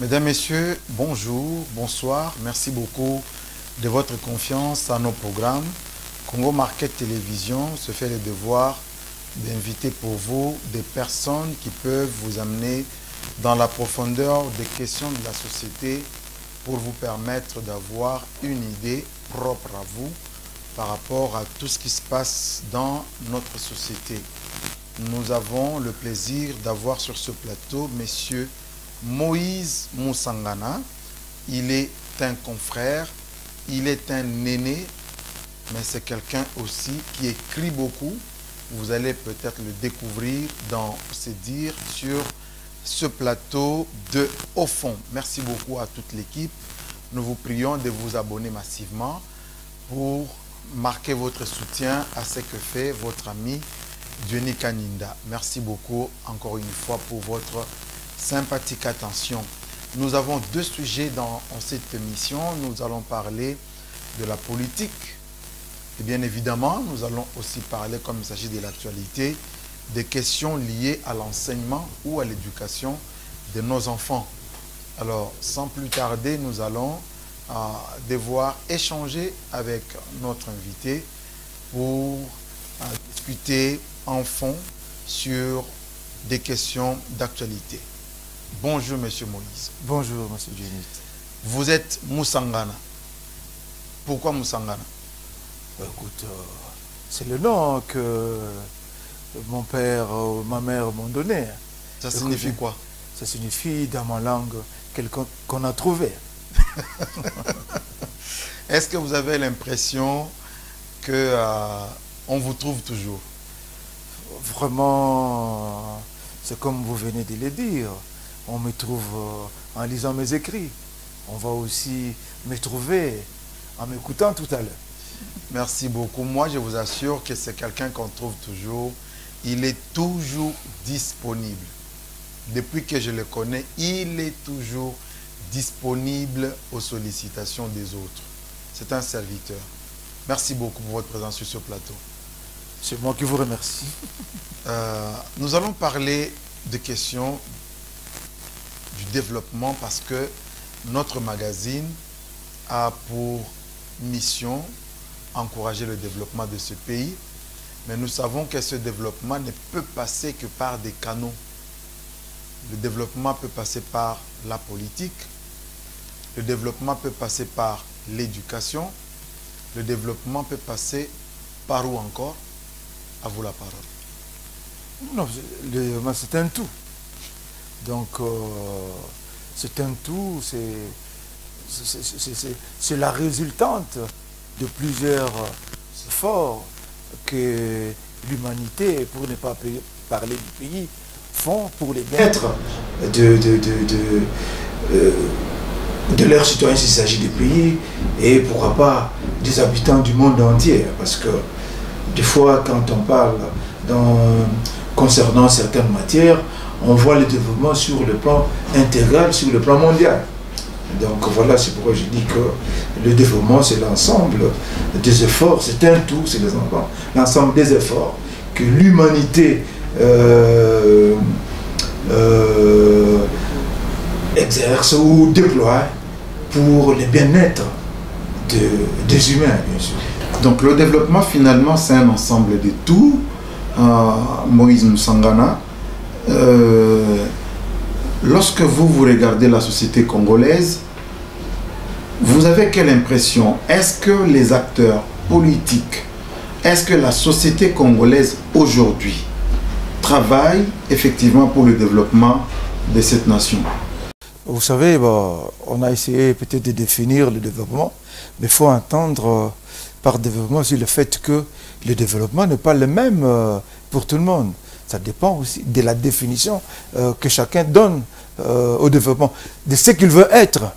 Mesdames, Messieurs, bonjour, bonsoir. Merci beaucoup de votre confiance à nos programmes. Congo Market Télévision se fait le devoir d'inviter pour vous des personnes qui peuvent vous amener dans la profondeur des questions de la société pour vous permettre d'avoir une idée propre à vous par rapport à tout ce qui se passe dans notre société. Nous avons le plaisir d'avoir sur ce plateau Monsieur Moïse Moussangana. Il est un confrère, il est un aîné, mais c'est quelqu'un aussi qui écrit beaucoup. Vous allez peut-être le découvrir dans ses dires sur ce plateau de Au fond. Merci beaucoup à toute l'équipe. Nous vous prions de vous abonner massivement pour marquer votre soutien à ce que fait votre ami Diony Kaninda. Merci beaucoup encore une fois pour votre sympathique attention. Nous avons deux sujets dans cette émission. Nous allons parler de la politique et bien évidemment nous allons aussi parler, comme il s'agit de l'actualité, des questions liées à l'enseignement ou à l'éducation de nos enfants. Alors sans plus tarder, nous allons devoir échanger avec notre invité pour discuter en fond sur des questions d'actualité. Bonjour, Monsieur Moïse. Bonjour, Monsieur Diony. Vous êtes Moussangana. Pourquoi Moussangana? Écoute, c'est le nom que mon père ou ma mère m'ont donné. Ça signifie quoi? Ça signifie, dans ma langue, quelqu'un qu'on a trouvé. Est-ce que vous avez l'impression que on vous trouve toujours? Vraiment, c'est comme vous venez de le dire. On me trouve en lisant mes écrits. On va aussi me trouver en m'écoutant tout à l'heure. Merci beaucoup. Moi, je vous assure que c'est quelqu'un qu'on trouve toujours. Il est toujours disponible. Depuis que je le connais, il est toujours disponible aux sollicitations des autres. C'est un serviteur. Merci beaucoup pour votre présence sur ce plateau. C'est moi qui vous remercie. Nous allons parler de questions du développement parce que notre magazine a pour mission encourager le développement de ce pays. Mais nous savons que ce développement ne peut passer que par des canaux. Le développement peut passer par la politique. Le développement peut passer par l'éducation. Le développement peut passer par où encore? À vous la parole. Non, c'est un tout. Donc, c'est un tout, c'est la résultante de plusieurs efforts que l'humanité, pour ne pas parler du pays, font pour les bien-être de leurs citoyens s'il s'agit du pays et pourquoi pas des habitants du monde entier. Parce que des fois, quand on parle concernant certaines matières, on voit le développement sur le plan intégral, sur le plan mondial. Donc voilà, c'est pourquoi je dis que le développement, c'est l'ensemble des efforts, c'est un tout, c'est l'ensemble des efforts que l'humanité exerce ou déploie pour le bien-être des humains, bien sûr. Donc le développement, finalement, c'est un ensemble de tout. Moïse Moussangana, lorsque vous regardez la société congolaise, vous avez quelle impression? Est-ce que les acteurs politiques, est-ce que la société congolaise aujourd'hui travaille effectivement pour le développement de cette nation? Vous savez, on a essayé peut-être de définir le développement, mais il faut entendre par développement aussi le fait que le développement n'est pas le même pour tout le monde. Ça dépend aussi de la définition que chacun donne au développement, de ce qu'il veut être.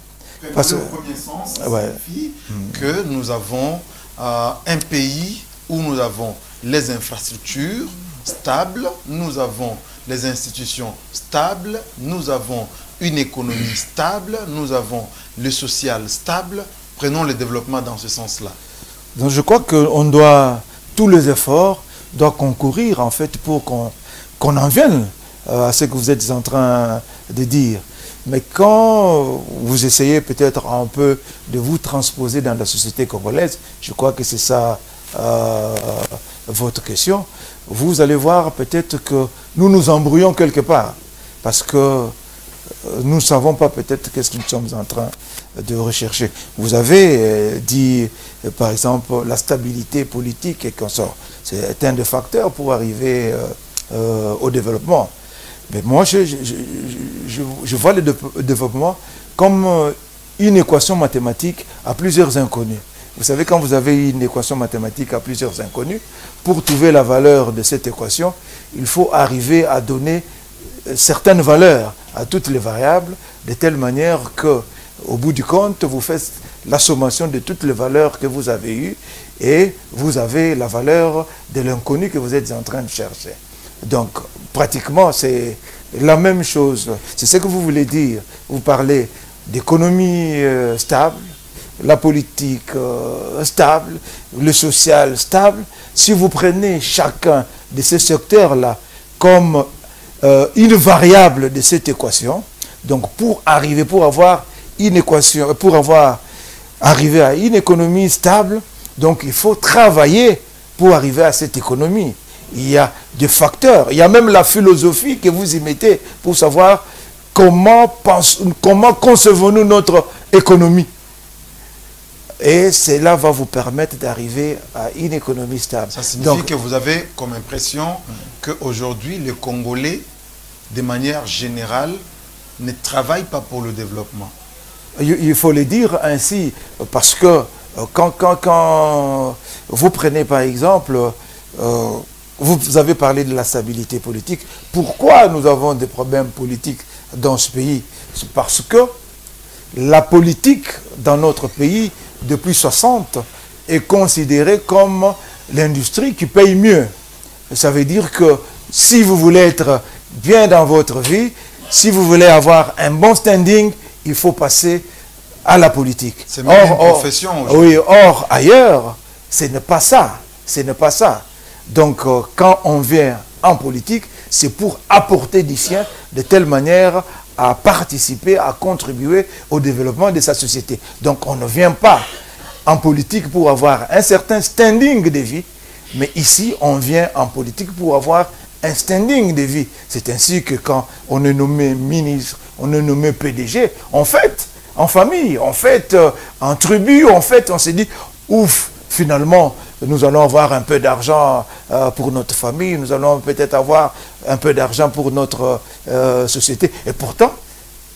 Parce que, au premier sens, ça signifie que nous avons un pays où nous avons les infrastructures stables, nous avons les institutions stables, nous avons une économie stable, nous avons le social stable. Prenons le développement dans ce sens-là. Donc je crois qu'on doit, tous les efforts doivent concourir en fait pour qu'on en vienne à ce que vous êtes en train de dire. Mais quand vous essayez peut-être un peu de vous transposer dans la société congolaise, je crois que c'est ça votre question, vous allez voir peut-être que nous nous embrouillons quelque part. Parce que nous ne savons pas peut-être qu'est-ce que nous sommes en train de rechercher. Vous avez dit, par exemple, la stabilité politique et consort. C'est un des facteurs pour arriver au développement. Mais moi, je vois le développement comme une équation mathématique à plusieurs inconnus. Vous savez, quand vous avez une équation mathématique à plusieurs inconnus, pour trouver la valeur de cette équation, il faut arriver à donner certaines valeurs à toutes les variables, de telle manière que, au bout du compte, vous faites la sommation de toutes les valeurs que vous avez eues et vous avez la valeur de l'inconnu que vous êtes en train de chercher. Donc, pratiquement, c'est la même chose. C'est ce que vous voulez dire. Vous parlez d'économie stable, la politique stable, le social stable. Si vous prenez chacun de ces secteurs-là comme une variable de cette équation, donc pour avoir une équation, arriver à une économie stable, donc il faut travailler pour arriver à cette économie. Il y a des facteurs, il y a même la philosophie que vous y mettez pour savoir comment concevons-nous notre économie. Et cela va vous permettre d'arriver à une économie stable. Ça signifie que vous avez comme impression qu'aujourd'hui, les Congolais, de manière générale, ne travaillent pas pour le développement. Il faut le dire ainsi, parce que quand vous prenez par exemple, vous avez parlé de la stabilité politique. Pourquoi nous avons des problèmes politiques dans ce pays? C'est parce que la politique dans notre pays, depuis 60, est considérée comme l'industrie qui paye mieux. Ça veut dire que si vous voulez être bien dans votre vie, si vous voulez avoir un bon standing, il faut passer à la politique. C'est même une profession Oui, aujourd'hui. or ailleurs, ce n'est pas ça. Ce n'est pas ça. Donc, quand on vient en politique, c'est pour apporter du sien de telle manière à participer, à contribuer au développement de sa société. Donc, on ne vient pas en politique pour avoir un certain standing de vie, mais ici, on vient en politique pour avoir un standing de vie. C'est ainsi que quand on est nommé ministre, on est nommé PDG, on fête en famille, on fête en tribu, on fête, on se dit, ouf, finalement, nous allons avoir un peu d'argent pour notre famille, nous allons peut-être avoir un peu d'argent pour notre société. Et pourtant,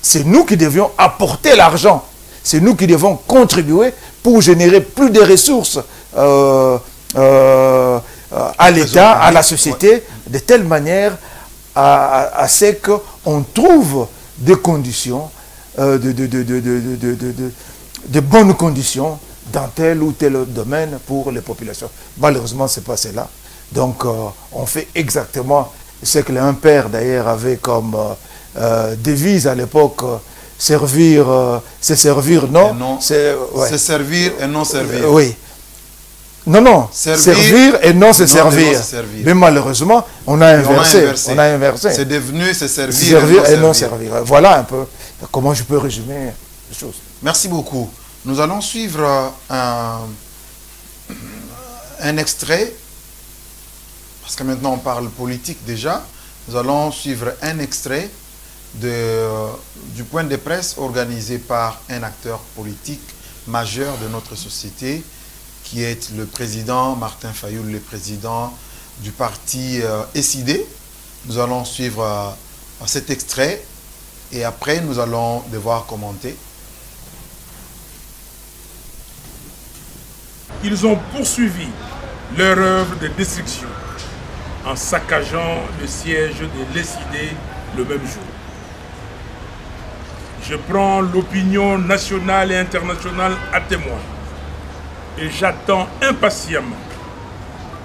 c'est nous qui devions apporter l'argent. C'est nous qui devons contribuer pour générer plus de ressources à l'État, à la société, de telle manière à ce qu'on trouve des conditions, de bonnes conditions dans tel ou tel domaine pour les populations. Malheureusement, ce n'est pas cela. Donc, on fait exactement ce que un père, d'ailleurs, avait comme devise à l'époque, servir, c'est servir, non, c'est servir et non servir. Oui. Non, servir et non se servir. Mais malheureusement, on a inversé. C'est devenu se servir et non servir. Voilà un peu comment je peux résumer les choses. Merci beaucoup. Nous allons suivre un extrait, parce que maintenant on parle politique déjà. Nous allons suivre un extrait du point de presse organisé par un acteur politique majeur de notre société, qui est le président Martin Fayoul, le président du parti SID. Nous allons suivre cet extrait et après nous allons devoir commenter. Ils ont poursuivi leur œuvre de destruction en saccageant le siège de l'SID le même jour. Je prends l'opinion nationale et internationale à témoin et j'attends impatiemment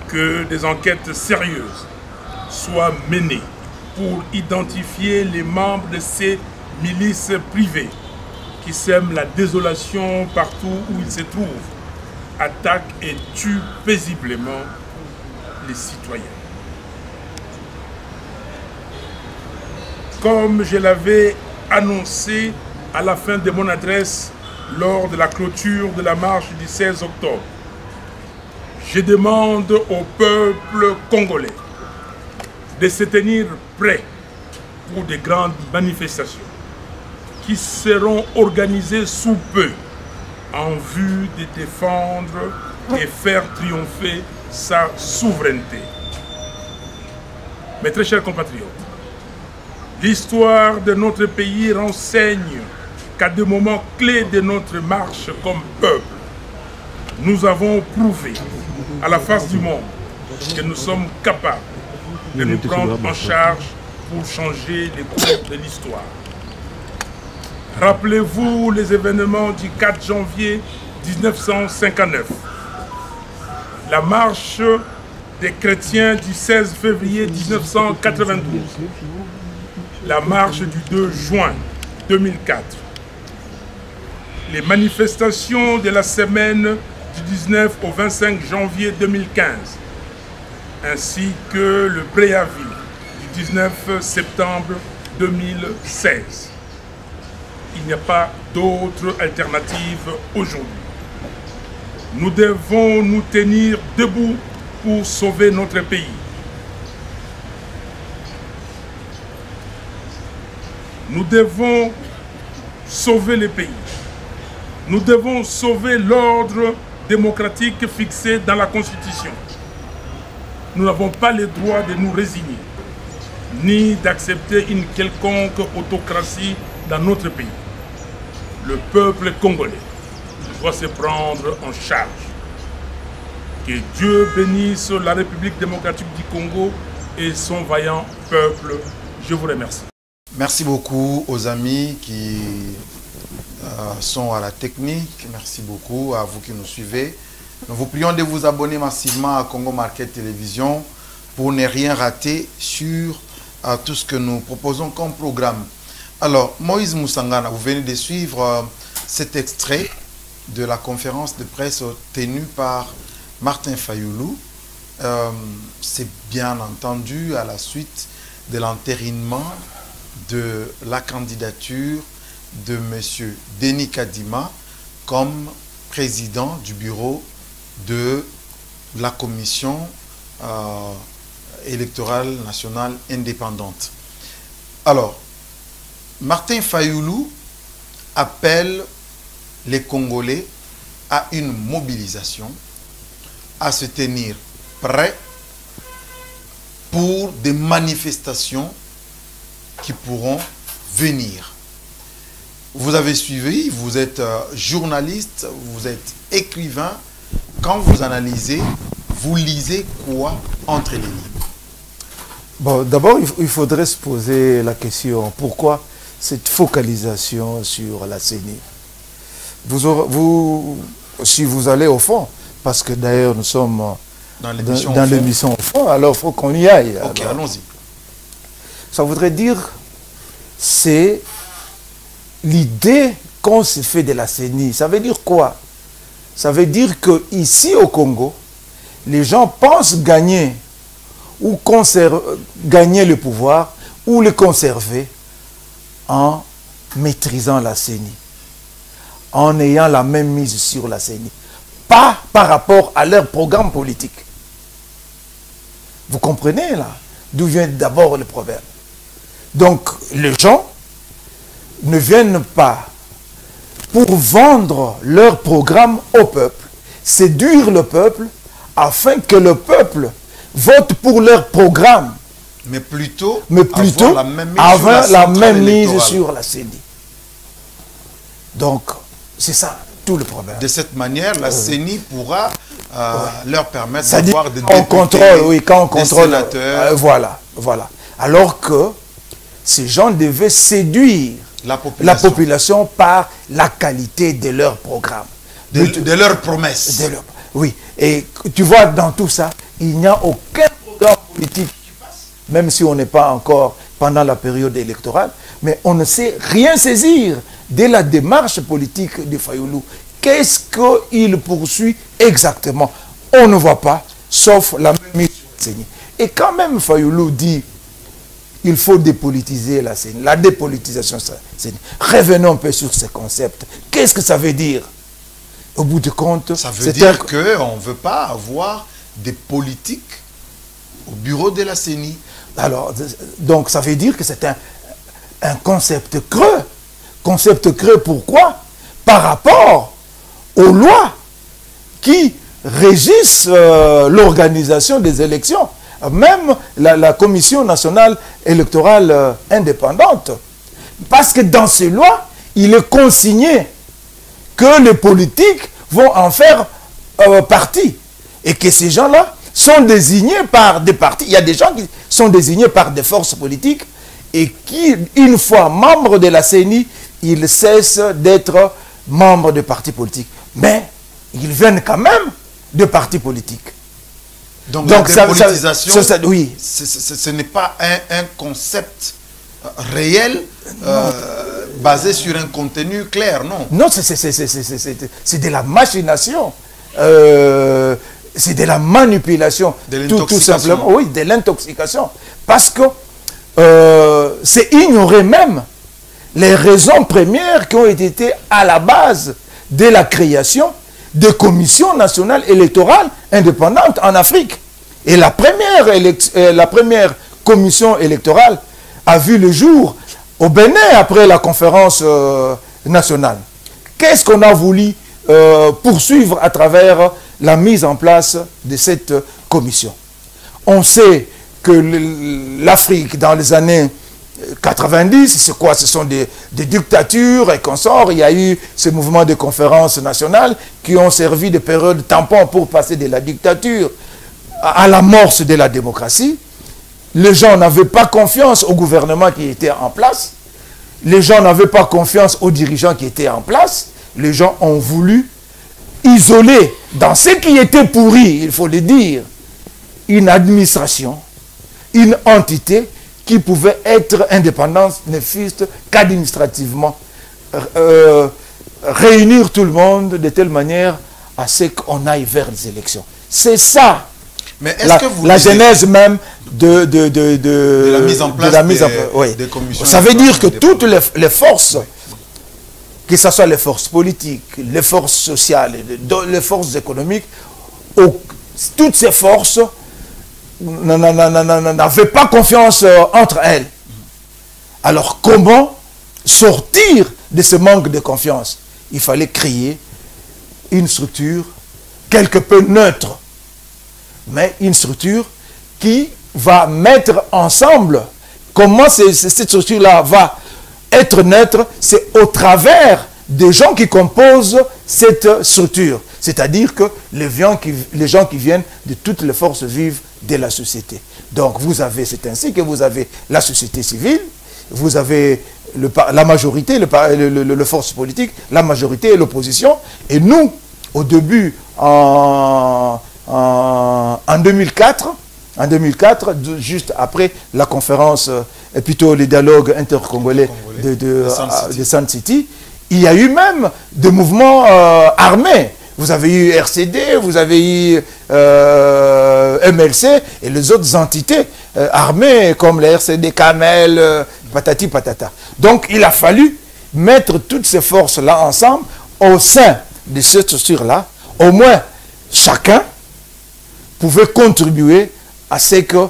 que des enquêtes sérieuses soient menées pour identifier les membres de ces milices privées qui sèment la désolation partout où ils se trouvent, attaquent et tuent paisiblement les citoyens. Comme je l'avais annoncé à la fin de mon adresse lors de la clôture de la marche du 16 octobre. Je demande au peuple congolais de se tenir prêt pour de grandes manifestations qui seront organisées sous peu en vue de défendre et faire triompher sa souveraineté. Mes très chers compatriotes, l'histoire de notre pays renseigne qu'à des moments clés de notre marche comme peuple, nous avons prouvé à la face du monde que nous sommes capables de nous prendre en charge pour changer les cours de l'histoire. Rappelez-vous les événements du 4 janvier 1959, la marche des chrétiens du 16 février 1992, la marche du 2 juin 2004, les manifestations de la semaine du 19 au 25 janvier 2015, ainsi que le préavis du 19 septembre 2016. Il n'y a pas d'autre alternative aujourd'hui. Nous devons nous tenir debout pour sauver notre pays. Nous devons sauver le pays. Nous devons sauver l'ordre démocratique fixé dans la Constitution. Nous n'avons pas le droit de nous résigner, ni d'accepter une quelconque autocratie dans notre pays. Le peuple congolais doit se prendre en charge. Que Dieu bénisse la République démocratique du Congo et son vaillant peuple. Je vous remercie. Merci beaucoup aux amis qui sont à la technique. Merci beaucoup à vous qui nous suivez. Nous vous prions de vous abonner massivement à Congo Market Télévision pour ne rien rater sur tout ce que nous proposons comme programme. Alors, Moïse Moussangana, vous venez de suivre cet extrait de la conférence de presse tenue par Martin Fayoulou. C'est bien entendu à la suite de l'entérinement de la candidature de M. Denis Kadima comme président du bureau de la commission électorale nationale indépendante. Alors, Martin Fayoulou appelle les Congolais à une mobilisation, à se tenir prêts pour des manifestations qui pourront venir. Vous avez suivi, vous êtes journaliste, vous êtes écrivain. Quand vous analysez, vous lisez quoi entre les lignes? Bon, d'abord, il faudrait se poser la question, pourquoi cette focalisation sur la CENI? Si vous allez au fond, parce que d'ailleurs nous sommes dans l'émission au fond, alors il faut qu'on y aille. Ok, allons-y. Ça voudrait dire, c'est l'idée qu'on se fait de la CENI. Ça veut dire quoi? Ça veut dire qu'ici au Congo, les gens pensent gagner ou gagner le pouvoir ou le conserver en maîtrisant la CENI, en ayant la même mise sur la CENI, pas par rapport à leur programme politique. Vous comprenez là d'où vient d'abord le proverbe? Donc les gens ne viennent pas pour vendre leur programme au peuple, séduire le peuple afin que le peuple vote pour leur programme, mais plutôt avoir la même mise sur la CENI. Donc, c'est ça, tout le problème. De cette manière, la CENI pourra leur permettre d'avoir des députés, quand on contrôle, des sénateurs. Voilà. Alors que ces gens devaient séduire la population par la qualité de leur programme. De leurs promesses. Oui, et tu vois, dans tout ça, il n'y a aucun programme politique qui passe, même si on n'est pas encore pendant la période électorale, mais on ne sait rien saisir de la démarche politique de Fayoulou. Qu'est-ce qu'il poursuit exactement? On ne voit pas, sauf la même mise sur la CENI. Et quand même Fayoulou dit il faut dépolitiser la CENI, la dépolitisation de la CENI. Revenons un peu sur ces concepts. Qu'est-ce que ça veut dire? Au bout du compte, ça veut dire qu'on ne veut pas avoir des politiques au bureau de la CENI. Alors, donc ça veut dire que c'est un concept creux. Concept creux, pourquoi? Par rapport aux lois qui régissent l'organisation des élections. Même la Commission nationale électorale indépendante. Parce que dans ces lois, il est consigné que les politiques vont en faire partie. Et que ces gens-là sont désignés par des partis. Il y a des gens qui sont désignés par des forces politiques et qui, une fois membres de la CENI, ils cessent d'être membres de partis politiques. Mais ils viennent quand même de partis politiques. Donc la dépolitisation, oui. Ce n'est pas un concept réel basé sur un contenu clair, non? Non, c'est de la machination. C'est de la manipulation. De l'intoxication. Tout simplement. Oui, de l'intoxication. Parce que c'est ignorer même les raisons premières qui ont été à la base de la création des commissions nationales électorales indépendantes en Afrique. Et la première commission électorale a vu le jour au Bénin après la conférence nationale. Qu'est-ce qu'on a voulu poursuivre à travers la mise en place de cette commission? On sait que l'Afrique, dans les années 90, c'est quoi? Ce sont des dictatures et consorts. Il y a eu ces mouvements de conférences nationales qui ont servi de période tampon pour passer de la dictature à l'amorce de la démocratie. Les gens n'avaient pas confiance au gouvernement qui était en place. Les gens n'avaient pas confiance aux dirigeants qui étaient en place. Les gens ont voulu isoler dans ce qui était pourri, il faut le dire, une administration, une entité qui pouvait être indépendante, ne fût-ce qu'administrativement, réunir tout le monde de telle manière à ce qu'on aille vers les élections. C'est ça. Mais est-ce que vous la genèse même de la mise en place des commissions? Ça veut dire que toutes les forces, que ce soit les forces politiques, les forces sociales, les forces économiques, toutes ces forces n'avaient pas confiance entre elles. Alors comment sortir de ce manque de confiance? Il fallait créer une structure quelque peu neutre, mais une structure qui va mettre ensemble. Comment cette structure-là va être neutre? C'est au travers des gens qui composent cette structure. C'est-à-dire que les gens qui viennent de toutes les forces vives de la société. Donc c'est ainsi que vous avez la société civile, vous avez la majorité, les forces politiques, la majorité et l'opposition. Et nous, au début, en 2004, juste après la conférence, et plutôt les dialogues intercongolais de Sun City, il y a eu même des mouvements armés. Vous avez eu RCD, vous avez eu MLC et les autres entités armées comme les RCD, Kamel, patati patata. Donc il a fallu mettre toutes ces forces-là ensemble au sein de cette structure-là. Au moins, chacun pouvait contribuer à ce que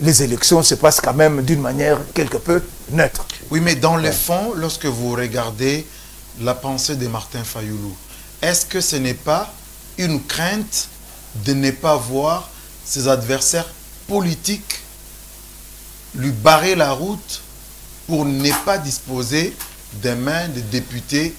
les élections se passent quand même d'une manière quelque peu neutre. Oui, mais dans le fond, lorsque vous regardez la pensée de Martin Fayulu, est-ce que ce n'est pas une crainte de ne pas voir ses adversaires politiques lui barrer la route pour ne pas disposer demain de députés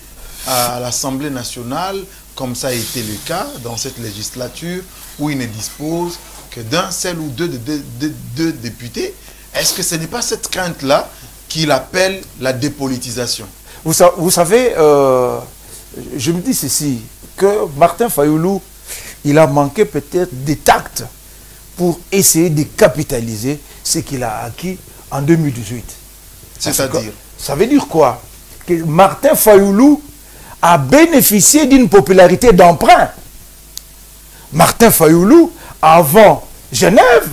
à l'Assemblée nationale, comme ça a été le cas dans cette législature, où il ne dispose que d'un seul ou deux députés? Est-ce que ce n'est pas cette crainte-là qu'il appelle la dépolitisation? Vous savez, je me dis ceci, que Martin Fayulu, il a manqué peut-être de tact pour essayer de capitaliser ce qu'il a acquis en 2018. C'est-à-dire? Ça veut dire quoi? Que Martin Fayulu a bénéficié d'une popularité d'emprunt. Martin Fayulu, avant Genève,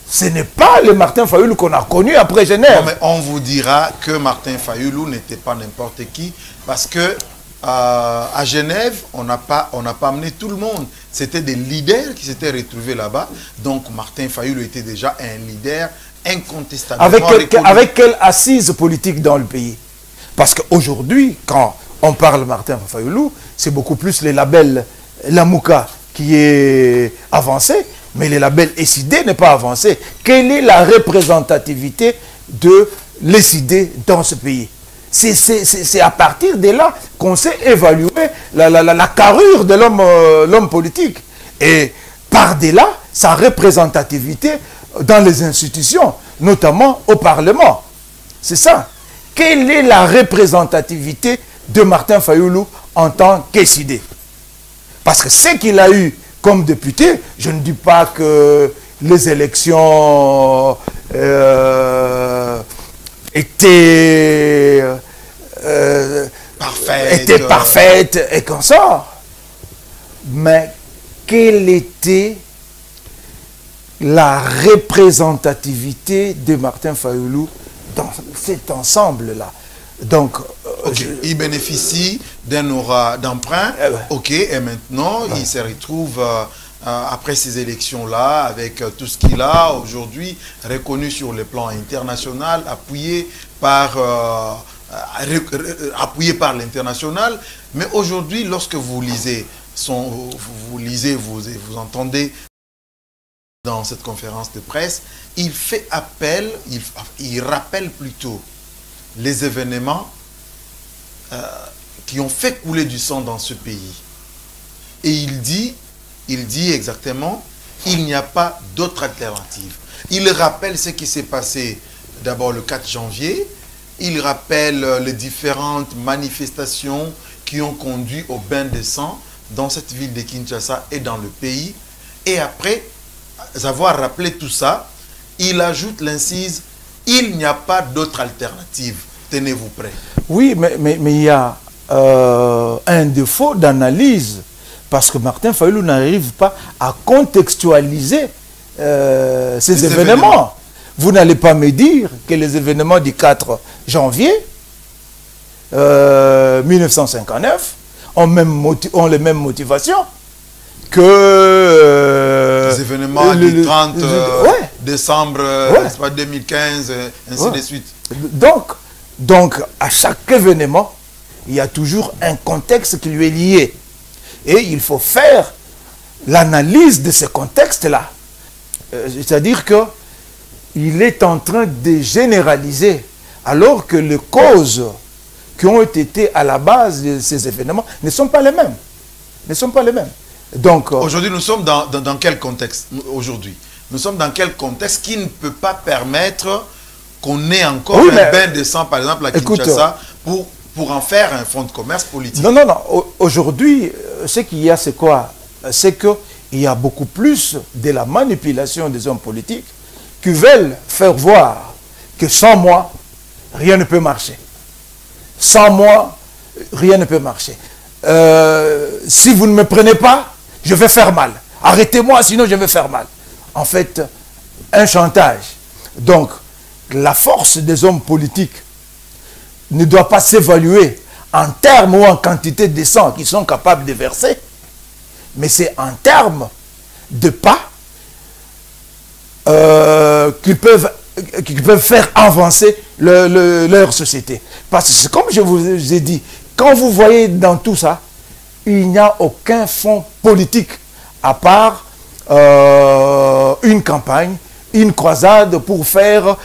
ce n'est pas le Martin Fayoulou qu'on a connu après Genève. Non, mais on vous dira que Martin Fayoulou n'était pas n'importe qui, parce que à Genève, on n'a pas amené tout le monde. C'était des leaders qui s'étaient retrouvés là-bas. Donc Martin Fayoulou était déjà un leader incontestablement avec quelle assise politique dans le pays? Parce qu'aujourd'hui, quand on parle Martin Fayoulou, c'est beaucoup plus les labels Lamouka qui est avancé, mais les labels SID n'est pas avancé. Quelle est la représentativité de l'SID dans ce pays? C'est à partir de là qu'on sait évaluer la carrure de l'homme politique. Et par-delà, sa représentativité dans les institutions, notamment au Parlement. C'est ça. Quelle est la représentativité de Martin Fayoulou en tant qu'SID? Parce que ce qu'il a eu comme député, je ne dis pas que les élections étaient parfaites et qu'on sort. Mais quelle était la représentativité de Martin Fayoulou dans cet ensemble-là? Donc, il bénéficie d'un aura d'emprunt, ok, et maintenant il se retrouve après ces élections-là avec tout ce qu'il a aujourd'hui, reconnu sur le plan international, appuyé par l'international. Mais aujourd'hui, lorsque vous lisez, vous entendez dans cette conférence de presse, il fait appel, il rappelle plutôt les événements qui ont fait couler du sang dans ce pays. Et il dit exactement, il n'y a pas d'autre alternative. Il rappelle ce qui s'est passé d'abord le 4 janvier, il rappelle les différentes manifestations qui ont conduit au bain de sang dans cette ville de Kinshasa et dans le pays. Et après avoir rappelé tout ça, il ajoute l'incise, il n'y a pas d'autre alternative. Tenez-vous prêts. Oui, mais il y a un défaut d'analyse, parce que Martin Fayoulou n'arrive pas à contextualiser ces événements. Vous n'allez pas me dire que les événements du 4 janvier 1959 ont les mêmes motivations que les événements du 30 décembre 2015, ainsi de suite. Donc, à chaque événement, il y a toujours un contexte qui lui est lié. Et il faut faire l'analyse de ce contexte-là. C'est-à-dire qu'il est en train de généraliser, alors que les causes qui ont été à la base de ces événements ne sont pas les mêmes. Ne sont pas les mêmes. Donc, aujourd'hui, nous sommes dans quel contexte? Aujourd'hui, nous sommes dans quel contexte qui ne peut pas permettre qu'on ait encore un bain de sang, par exemple, à Kinshasa, pour en faire un fonds de commerce politique? Non. Aujourd'hui, ce qu'il y a, c'est quoi? C'est qu'il y a beaucoup plus de la manipulation des hommes politiques qui veulent faire voir que sans moi, rien ne peut marcher. Sans moi, rien ne peut marcher. Si vous ne me prenez pas, je vais faire mal. Arrêtez-moi, sinon je vais faire mal. En fait, un chantage. Donc, la force des hommes politiques ne doit pas s'évaluer en termes ou en quantité de sang qu'ils sont capables de verser, mais c'est en termes de pas qu'ils peuvent faire avancer leur société. Parce que comme je vous ai dit, quand vous voyez dans tout ça, il n'y a aucun fond politique à part une campagne, une croisade pour faire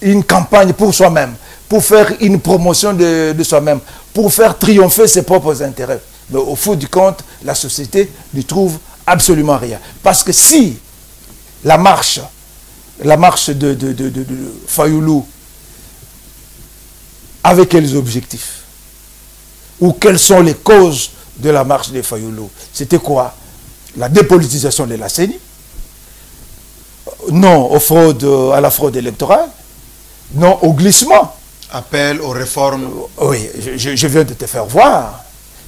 une campagne pour soi-même, pour faire une promotion de soi-même, pour faire triompher ses propres intérêts. Mais au fond du compte, la société n'y trouve absolument rien. Parce que si la marche de Fayoulou avait quels objectifs? Ou quelles sont les causes de la marche de Fayoulou? C'était quoi? La dépolitisation de la CENI? Non à la fraude électorale? Non au glissement? Appel aux réformes? Oui, je viens de te faire voir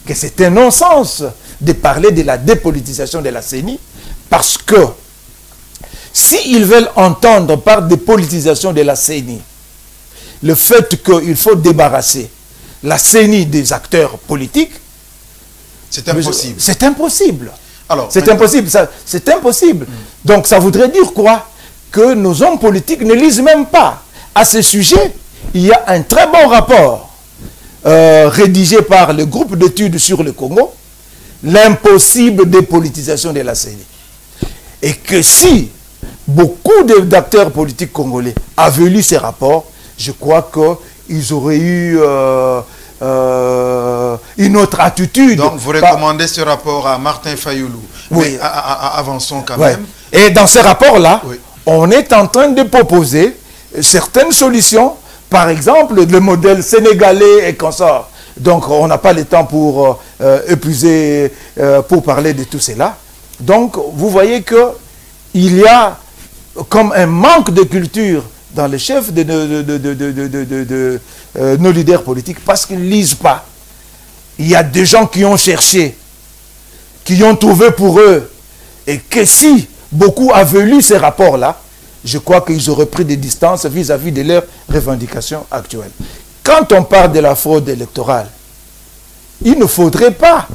que c'est un non-sens de parler de la dépolitisation de la CENI, parce que s'ils veulent entendre par des politisations de la CENI, le fait qu'il faut débarrasser la CENI des acteurs politiques, c'est impossible. C'est impossible. C'est impossible. C'est impossible. Donc ça voudrait dire quoi? Que nos hommes politiques ne lisent même pas. À ce sujet, il y a un très bon rapport rédigé par le groupe d'études sur le Congo, l'impossible dépolitisation de la CENI. Et que si beaucoup d'acteurs politiques congolais avaient lu ces rapports, je crois qu'ils auraient eu une autre attitude. Donc vous recommandez ce rapport à Martin Fayoulou. Oui. Mais avançons quand même. Et dans ce rapport-là, on est en train de proposer certaines solutions. Par exemple, le modèle sénégalais et consorts. Donc on n'a pas le temps pour épuiser, pour parler de tout cela. Donc vous voyez qu'il y a comme un manque de culture dans les chefs de nos leaders politiques parce qu'ils ne lisent pas. Il y a des gens qui ont cherché, qui ont trouvé pour eux, et que si beaucoup avaient lu ces rapports-là, je crois qu'ils auraient pris des distances vis-à-vis de leurs revendications actuelles. Quand on parle de la fraude électorale, il ne faudrait pas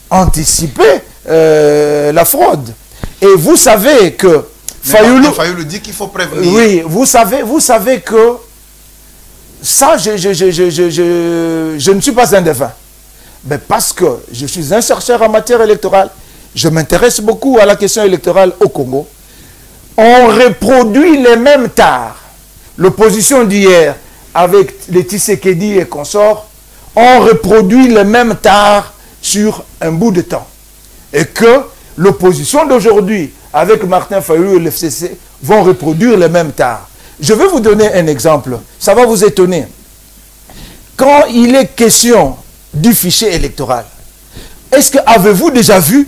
anticiper la fraude. Et vous savez que Fayoulou dit qu'il faut prévenir. Oui, vous savez que ça, je ne suis pas un devin. Mais parce que je suis un chercheur en matière électorale, je m'intéresse beaucoup à la question électorale au Congo. On reproduit les mêmes tares. L'opposition d'hier, avec les Tshisekedi et consorts, on reproduit les mêmes tares sur un bout de temps. Et que l'opposition d'aujourd'hui, avec Martin Fayoulou et l'FCC, vont reproduire les mêmes tares. Je vais vous donner un exemple. Ça va vous étonner. Quand il est question du fichier électoral, est-ce que avez-vous déjà vu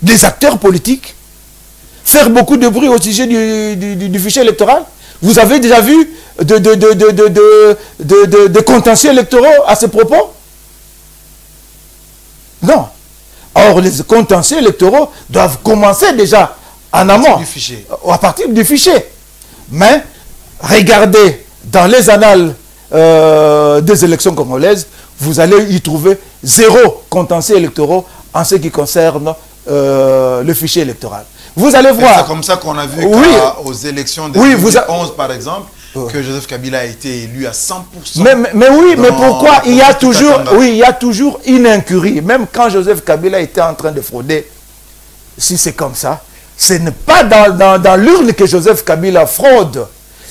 des acteurs politiques faire beaucoup de bruit au sujet du fichier électoral? Vous avez déjà vu de contentieux électoraux à ce propos? Non. Or, les contentieux électoraux doivent commencer déjà en amont, à partir du fichier. Mais, regardez, dans les annales des élections congolaises, vous allez y trouver 0 contentieux électoraux en ce qui concerne le fichier électoral. Vous allez voir. C'est comme ça qu'on a vu aux élections de 2011, par exemple, que Joseph Kabila a été élu à 100%. Mais oui, mais pourquoi il y a toujours une incurie. Même quand Joseph Kabila était en train de frauder, si c'est comme ça, ce n'est pas dans l'urne que Joseph Kabila fraude.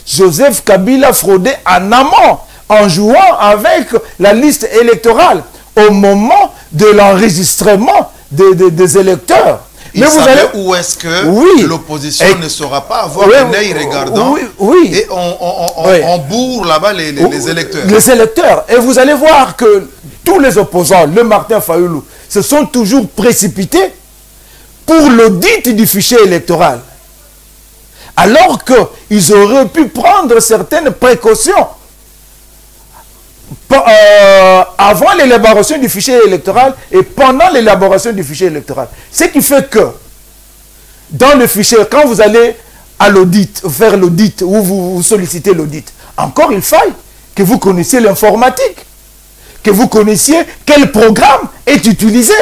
Joseph Kabila fraudait en amont, en jouant avec la liste électorale, au moment de l'enregistrement des électeurs. Mais vous allez où est-ce que l'opposition ne saura pas avoir un œil regardant et on bourre là-bas les électeurs. Les électeurs. Et vous allez voir que tous les opposants, le Martin Fayoulou, se sont toujours précipités pour l'audit du fichier électoral. Alors qu'ils auraient pu prendre certaines précautions avant l'élaboration du fichier électoral et pendant l'élaboration du fichier électoral. Ce qui fait que dans le fichier, quand vous allez à l'audit, faire l'audit ou vous sollicitez l'audit, encore il faille que vous connaissiez l'informatique, que vous connaissiez quel programme est utilisé.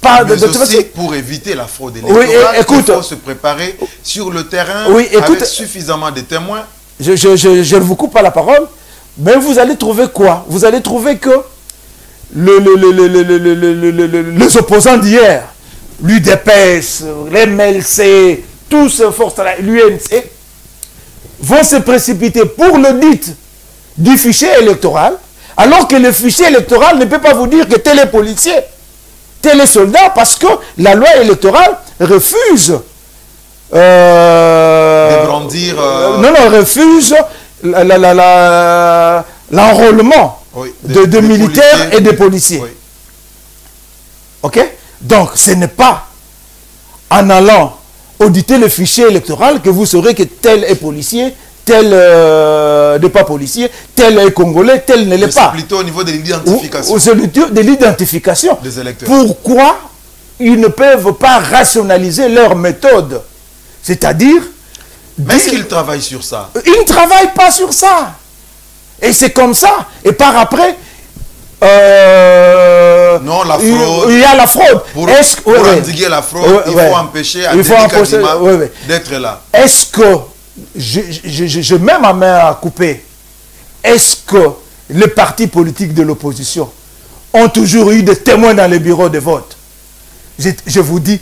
Mais aussi pour éviter la fraude électorale, il faut se préparer sur le terrain avec suffisamment de témoins. Je ne vous coupe pas la parole. Mais vous allez trouver quoi? Vous allez trouver que les opposants d'hier, l'UDPS, l'MLC, tous l'UNC, vont se précipiter pour l'audit du fichier électoral, alors que le fichier électoral ne peut pas vous dire que tel est policier, tel est soldat, parce que la loi électorale refuse de brandir... refuse l'enrôlement de militaires et de policiers. Oui. Ok? Donc, ce n'est pas en allant auditer le fichier électoral que vous saurez que tel est policier, tel n'est pas policier, tel est congolais, tel ne l'est pas. C'est plutôt au niveau de l'identification. De l'identification. Des électeurs. Pourquoi ils ne peuvent pas rationaliser leur méthode? C'est-à-dire Mais est-ce qu'il travaille sur ça? Il ne travaille pas sur ça. Et c'est comme ça. Et par après, non, la fraude. Il y a la fraude. Pour endiguer la fraude, il faut empêcher à Denis Kadima d'être là. Est-ce que, je mets ma main à couper, est-ce que les partis politiques de l'opposition ont toujours eu des témoins dans les bureaux de vote? Je vous dis,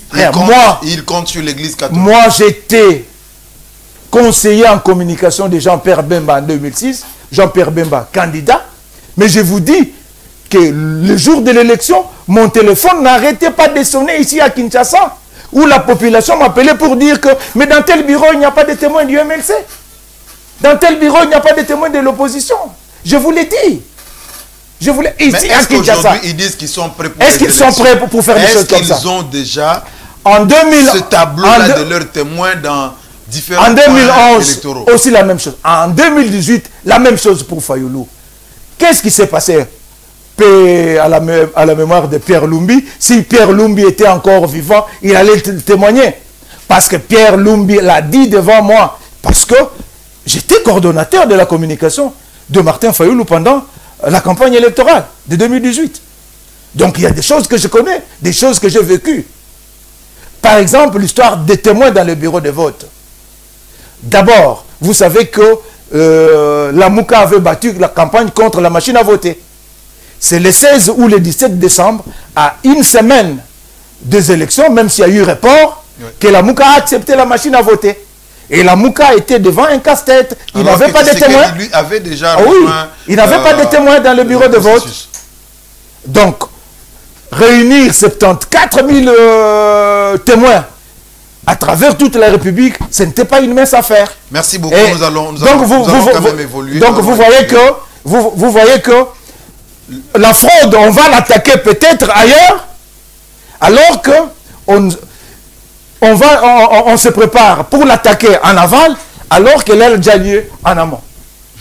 il compte sur l'église catholique. Moi, j'étais conseiller en communication de Jean-Pierre Bemba en 2006. Jean-Pierre Bemba, candidat. Mais je vous dis que le jour de l'élection, mon téléphone n'arrêtait pas de sonner ici à Kinshasa, où la population m'appelait pour dire que, mais dans tel bureau, il n'y a pas de témoins du MLC. Dans tel bureau, il n'y a pas de témoins de l'opposition. Je vous l'ai dit. Je voulais ici à Kinshasa. Ils disent qu'ils sont prêts pour Est-ce qu'ils sont prêts pour faire des choses comme ça? Est-ce qu'ils ont déjà en 2000, ce tableau-là de leurs témoins dans différents en 2011, électoraux? Aussi la même chose. En 2018, la même chose pour Fayoulou. Qu'est-ce qui s'est passé? Paix à la mémoire de Pierre Lumbi. Si Pierre Lumbi était encore vivant, il allait témoigner. Parce que Pierre Lumbi l'a dit devant moi. Parce que j'étais coordonnateur de la communication de Martin Fayoulou pendant la campagne électorale de 2018. Donc il y a des choses que je connais, des choses que j'ai vécues. Par exemple, l'histoire des témoins dans le bureau de vote. D'abord, vous savez que la Mouka avait battu la campagne contre la machine à voter. C'est le 16 ou le 17 décembre, à une semaine des élections, même s'il y a eu report, que la Mouka a accepté la machine à voter. Et la Mouka était devant un casse-tête. Il n'avait pas de témoins. Lui avait déjà il n'avait pas de témoins dans le bureau de vote. Donc, réunir 74 000 témoins à travers toute la République, ce n'était pas une mince affaire. Merci beaucoup. Nous allons quand même évoluer. Donc, vous voyez que la fraude, on va l'attaquer peut-être ailleurs, alors que on se prépare pour l'attaquer en aval, alors qu'elle a déjà lieu en amont.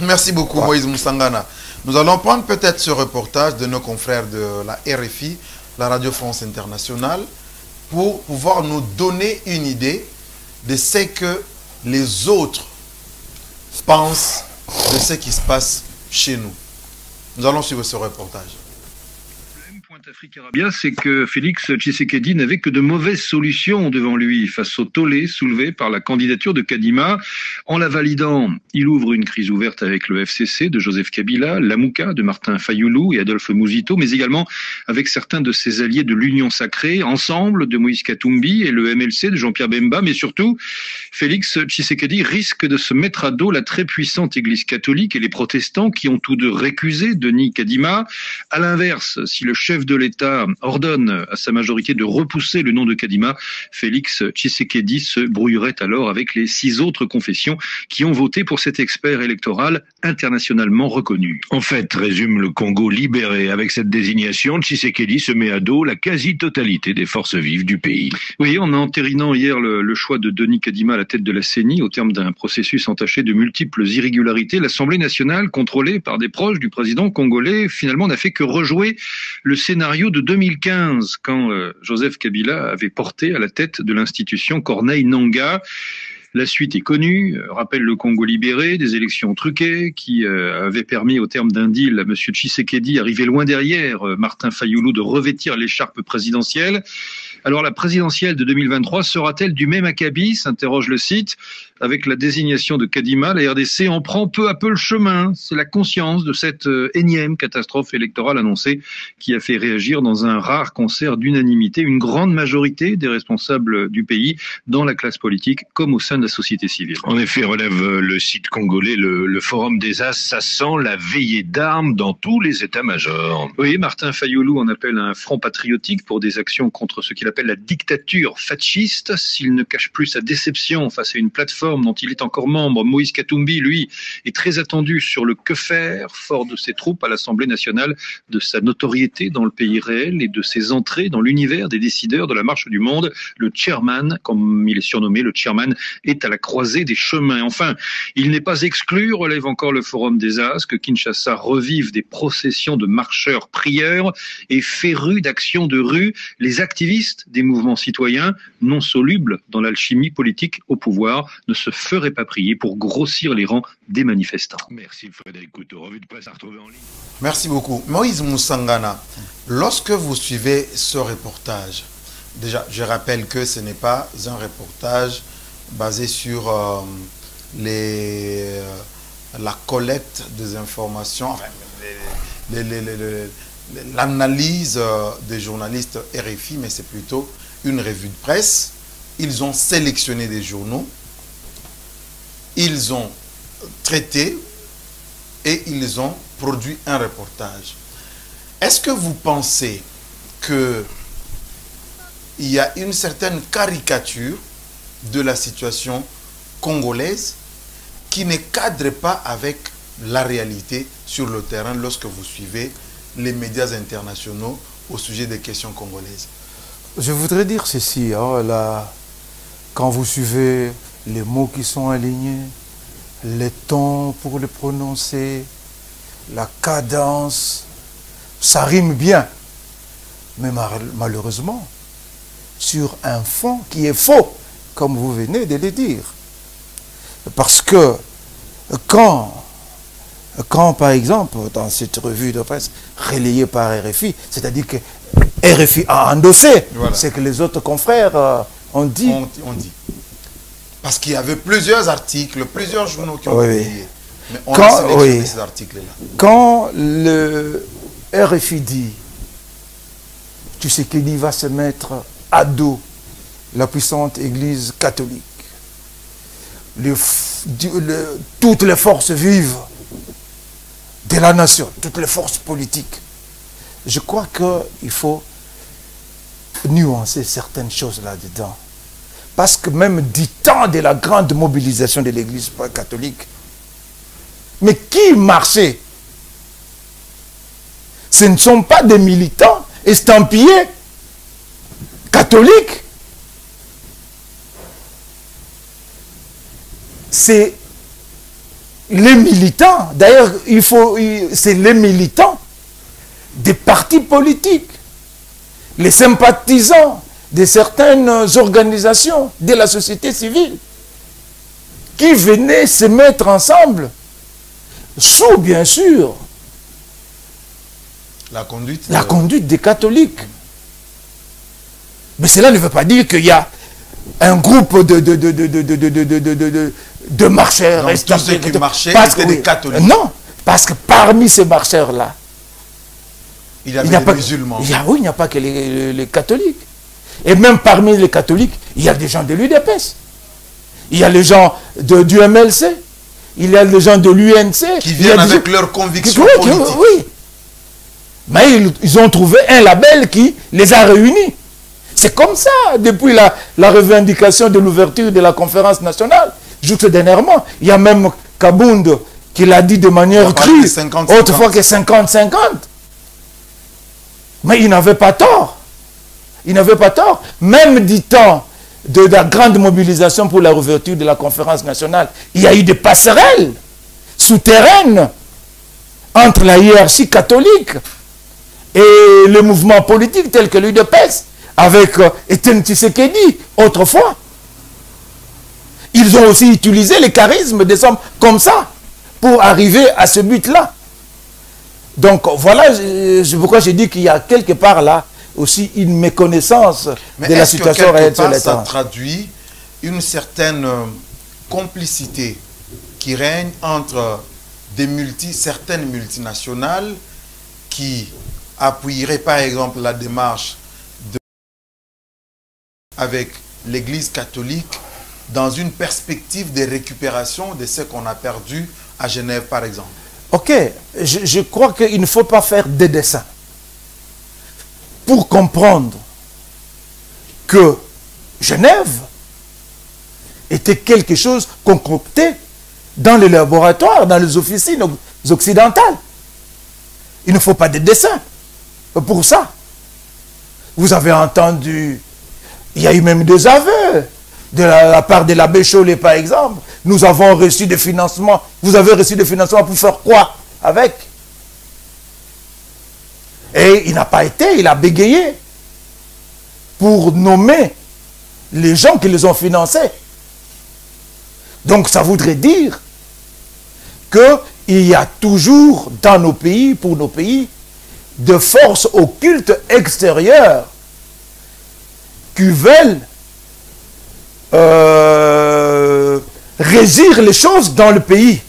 Merci beaucoup, Moïse Moussangana. Nous allons prendre peut-être ce reportage de nos confrères de la RFI, la Radio France Internationale, pour pouvoir nous donner une idée de ce que les autres pensent de ce qui se passe chez nous. Nous allons suivre ce reportage. Pointe-Afrique-Arabia, c'est que Félix Tshisekedi n'avait que de mauvaises solutions devant lui face au tollé soulevé par la candidature de Kadima. En la validant, il ouvre une crise ouverte avec le FCC de Joseph Kabila, la Mouka de Martin Fayoulou et Adolphe Mouzito, mais également avec certains de ses alliés de l'Union sacrée, Ensemble de Moïse Katumbi et le MLC de Jean-Pierre Bemba, mais surtout, Félix Tshisekedi risque de se mettre à dos la très puissante Église catholique et les protestants qui ont tous deux récusé Denis Kadima. À l'inverse, si le chef de l'État ordonne à sa majorité de repousser le nom de Kadima, Félix Tshisekedi se brouillerait alors avec les 6 autres confessions qui ont voté pour cet expert électoral internationalement reconnu. En fait, résume le Congo libéré, avec cette désignation, Tshisekedi se met à dos la quasi-totalité des forces vives du pays. Oui, en entérinant hier le choix de Denis Kadima à la tête de la CENI, au terme d'un processus entaché de multiples irrégularités, l'Assemblée nationale, contrôlée par des proches du président congolais, finalement n'a fait que rejouer le scénario de 2015, quand Joseph Kabila avait porté à la tête de l'institution Corneille Nangaa. La suite est connue, rappelle le Congo libéré, des élections truquées qui avaient permis au terme d'un deal à M. Tshisekedi, arrivé loin derrière Martin Fayoulou, de revêtir l'écharpe présidentielle. Alors la présidentielle de 2023 sera-t-elle du même acabit, s'interroge le site. Avec la désignation de Kadima, la RDC en prend peu à peu le chemin. C'est la conscience de cette énième catastrophe électorale annoncée qui a fait réagir dans un rare concert d'unanimité une grande majorité des responsables du pays, dans la classe politique comme au sein de la société civile. En effet, relève le site congolais, le Forum des As, ça sent la veillée d'armes dans tous les états-majors. Oui, Martin Fayoulou en appelle un front patriotique pour des actions contre ce qu'il appelle la dictature fasciste. S'il ne cache plus sa déception face à une plateforme dont il est encore membre, Moïse Katumbi, lui, est très attendu sur le que faire, fort de ses troupes à l'Assemblée nationale, de sa notoriété dans le pays réel et de ses entrées dans l'univers des décideurs de la marche du monde. Le chairman, comme il est surnommé, le chairman, est à la croisée des chemins. Enfin, il n'est pas exclu, relève encore le Forum des As, que Kinshasa revive des processions de marcheurs prieurs et férus d'actions de rue. Les activistes manifestes des mouvements citoyens non solubles dans l'alchimie politique au pouvoir ne se feraient pas prier pour grossir les rangs des manifestants. Merci Frédéric Couteau. Revue de presse à retrouver en ligne. Merci beaucoup. Moïse Moussangana, lorsque vous suivez ce reportage, déjà, je rappelle que ce n'est pas un reportage basé sur la collecte des informations, enfin, l'analyse des journalistes RFI, mais c'est plutôt une revue de presse. Ils ont sélectionné des journaux, ils ont traité et ils ont produit un reportage. Est-ce que vous pensez qu'il y a une certaine caricature de la situation congolaise qui ne cadre pas avec la réalité sur le terrain lorsque vous suivez les médias internationaux au sujet des questions congolaises? Je voudrais dire ceci, hein, là, quand vous suivez les mots qui sont alignés, les tons pour les prononcer, la cadence, ça rime bien. Mais malheureusement, sur un fond qui est faux, comme vous venez de le dire. Parce que quand par exemple, dans cette revue de presse relayée par RFI, c'est-à-dire que RFI a endossé, voilà, ce que les autres confrères ont dit. On dit. Parce qu'il y avait plusieurs articles, plusieurs journaux qui ont publié. Mais on a sélectionné ces articles-là. Quand le RFI dit, tu sais qu'il va se mettre à dos la puissante Église catholique, toutes les forces vives de la nation, toutes les forces politiques, je crois qu'il faut nuancer certaines choses là-dedans. Parce que même du temps de la grande mobilisation de l'Église catholique, mais qui marchait? Ce ne sont pas des militants estampillés catholiques. C'est les militants, d'ailleurs, c'est les militants des partis politiques, les sympathisants de certaines organisations de la société civile qui venaient se mettre ensemble sous, bien sûr, la conduite des catholiques. Mais cela ne veut pas dire qu'il y a un groupe de marcheurs. Donc, tous ceux qui marchaient étaient des catholiques. Non, parce que parmi ces marcheurs-là, il y avait des musulmans. Oui, il n'y a pas que les catholiques. Et même parmi les catholiques, il y a des gens de l'UDPS. Il y a les gens du MLC. Il y a les gens de l'UNC. Qui viennent avec leurs convictions politiques. Oui. Mais ils ont trouvé un label qui les a réunis. C'est comme ça, depuis la revendication de l'ouverture de la conférence nationale. Juste dernièrement, il y a même Kabound qui l'a dit de manière crue, autrefois que 50-50. Mais il n'avait pas tort. Il n'avait pas tort. Même du temps de la grande mobilisation pour la réouverture de la conférence nationale, il y a eu des passerelles souterraines entre la hiérarchie catholique et les mouvements politiques tels que l'UDPS, avec Etienne Tshisekedi, autrefois. Ils ont aussi utilisé les charismes des hommes comme ça pour arriver à ce but-là. Donc voilà pourquoi j'ai dit qu'il y a quelque part là aussi une méconnaissance de la situation réelle sur le terrain. Ça traduit une certaine complicité qui règne entre certaines multinationales qui appuieraient par exemple la démarche avec l'Église catholique dans une perspective de récupération de ce qu'on a perdu à Genève, par exemple. Ok, je crois qu'il ne faut pas faire des dessins pour comprendre que Genève était quelque chose concocté dans les laboratoires, dans les officines occidentales. Il ne faut pas de dessins pour ça. Vous avez entendu, il y a eu même des aveux de la part de l'abbé Chollet, par exemple. Nous avons reçu des financements. Vous avez reçu des financements pour faire quoi avec? Et il n'a pas été, il a bégayé. pour nommer les gens qui les ont financés. Donc ça voudrait dire qu'il y a toujours dans nos pays, pour nos pays, de forces occultes extérieures qui veulent régir les choses dans le pays.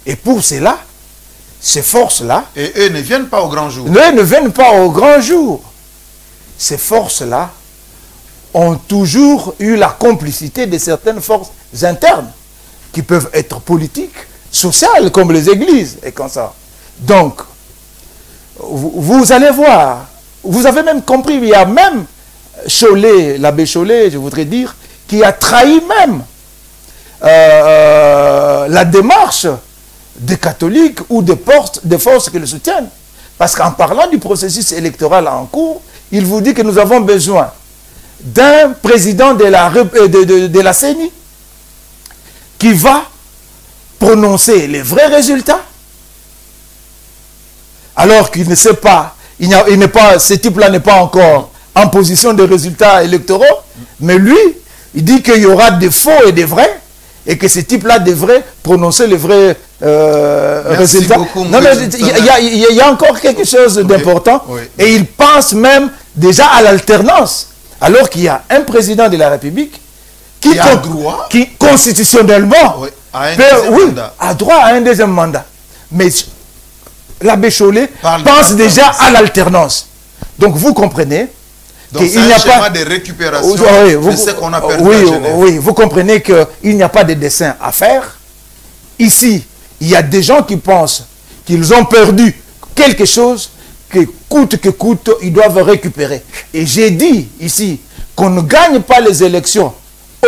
Et pour cela, ces forces-là... Et eux ne viennent pas au grand jour. Eux ne viennent pas au grand jour. Ces forces-là ont toujours eu la complicité de certaines forces internes qui peuvent être politiques, sociales, comme les églises et comme ça. Donc, vous allez voir, vous avez même compris, il y a même Cholet, l'abbé Cholet, je voudrais dire, qui a trahi même la démarche des catholiques ou des forces qui le soutiennent. Parce qu'en parlant du processus électoral en cours, il vous dit que nous avons besoin d'un président de la CENI qui va prononcer les vrais résultats, alors qu'il ne sait pas, ce type-là n'est pas encore en position de résultats électoraux, mais lui, il dit qu'il y aura des faux et des vrais, et que ce type-là devrait prononcer les vrais résultats. Beaucoup, non, mais il y a encore quelque chose d'important, et il pense même déjà à l'alternance, alors qu'il y a un président de la République qui constitutionnellement a droit à un deuxième mandat. Mais l'abbé Cholet pense déjà à l'alternance. Donc vous comprenez qu'il n'y a pas de récupération de ce qu'on a perdu à Genève. Oui, vous comprenez qu'il n'y a pas de dessin à faire. Ici, il y a des gens qui pensent qu'ils ont perdu quelque chose que coûte, ils doivent récupérer. Et j'ai dit ici qu'on ne gagne pas les élections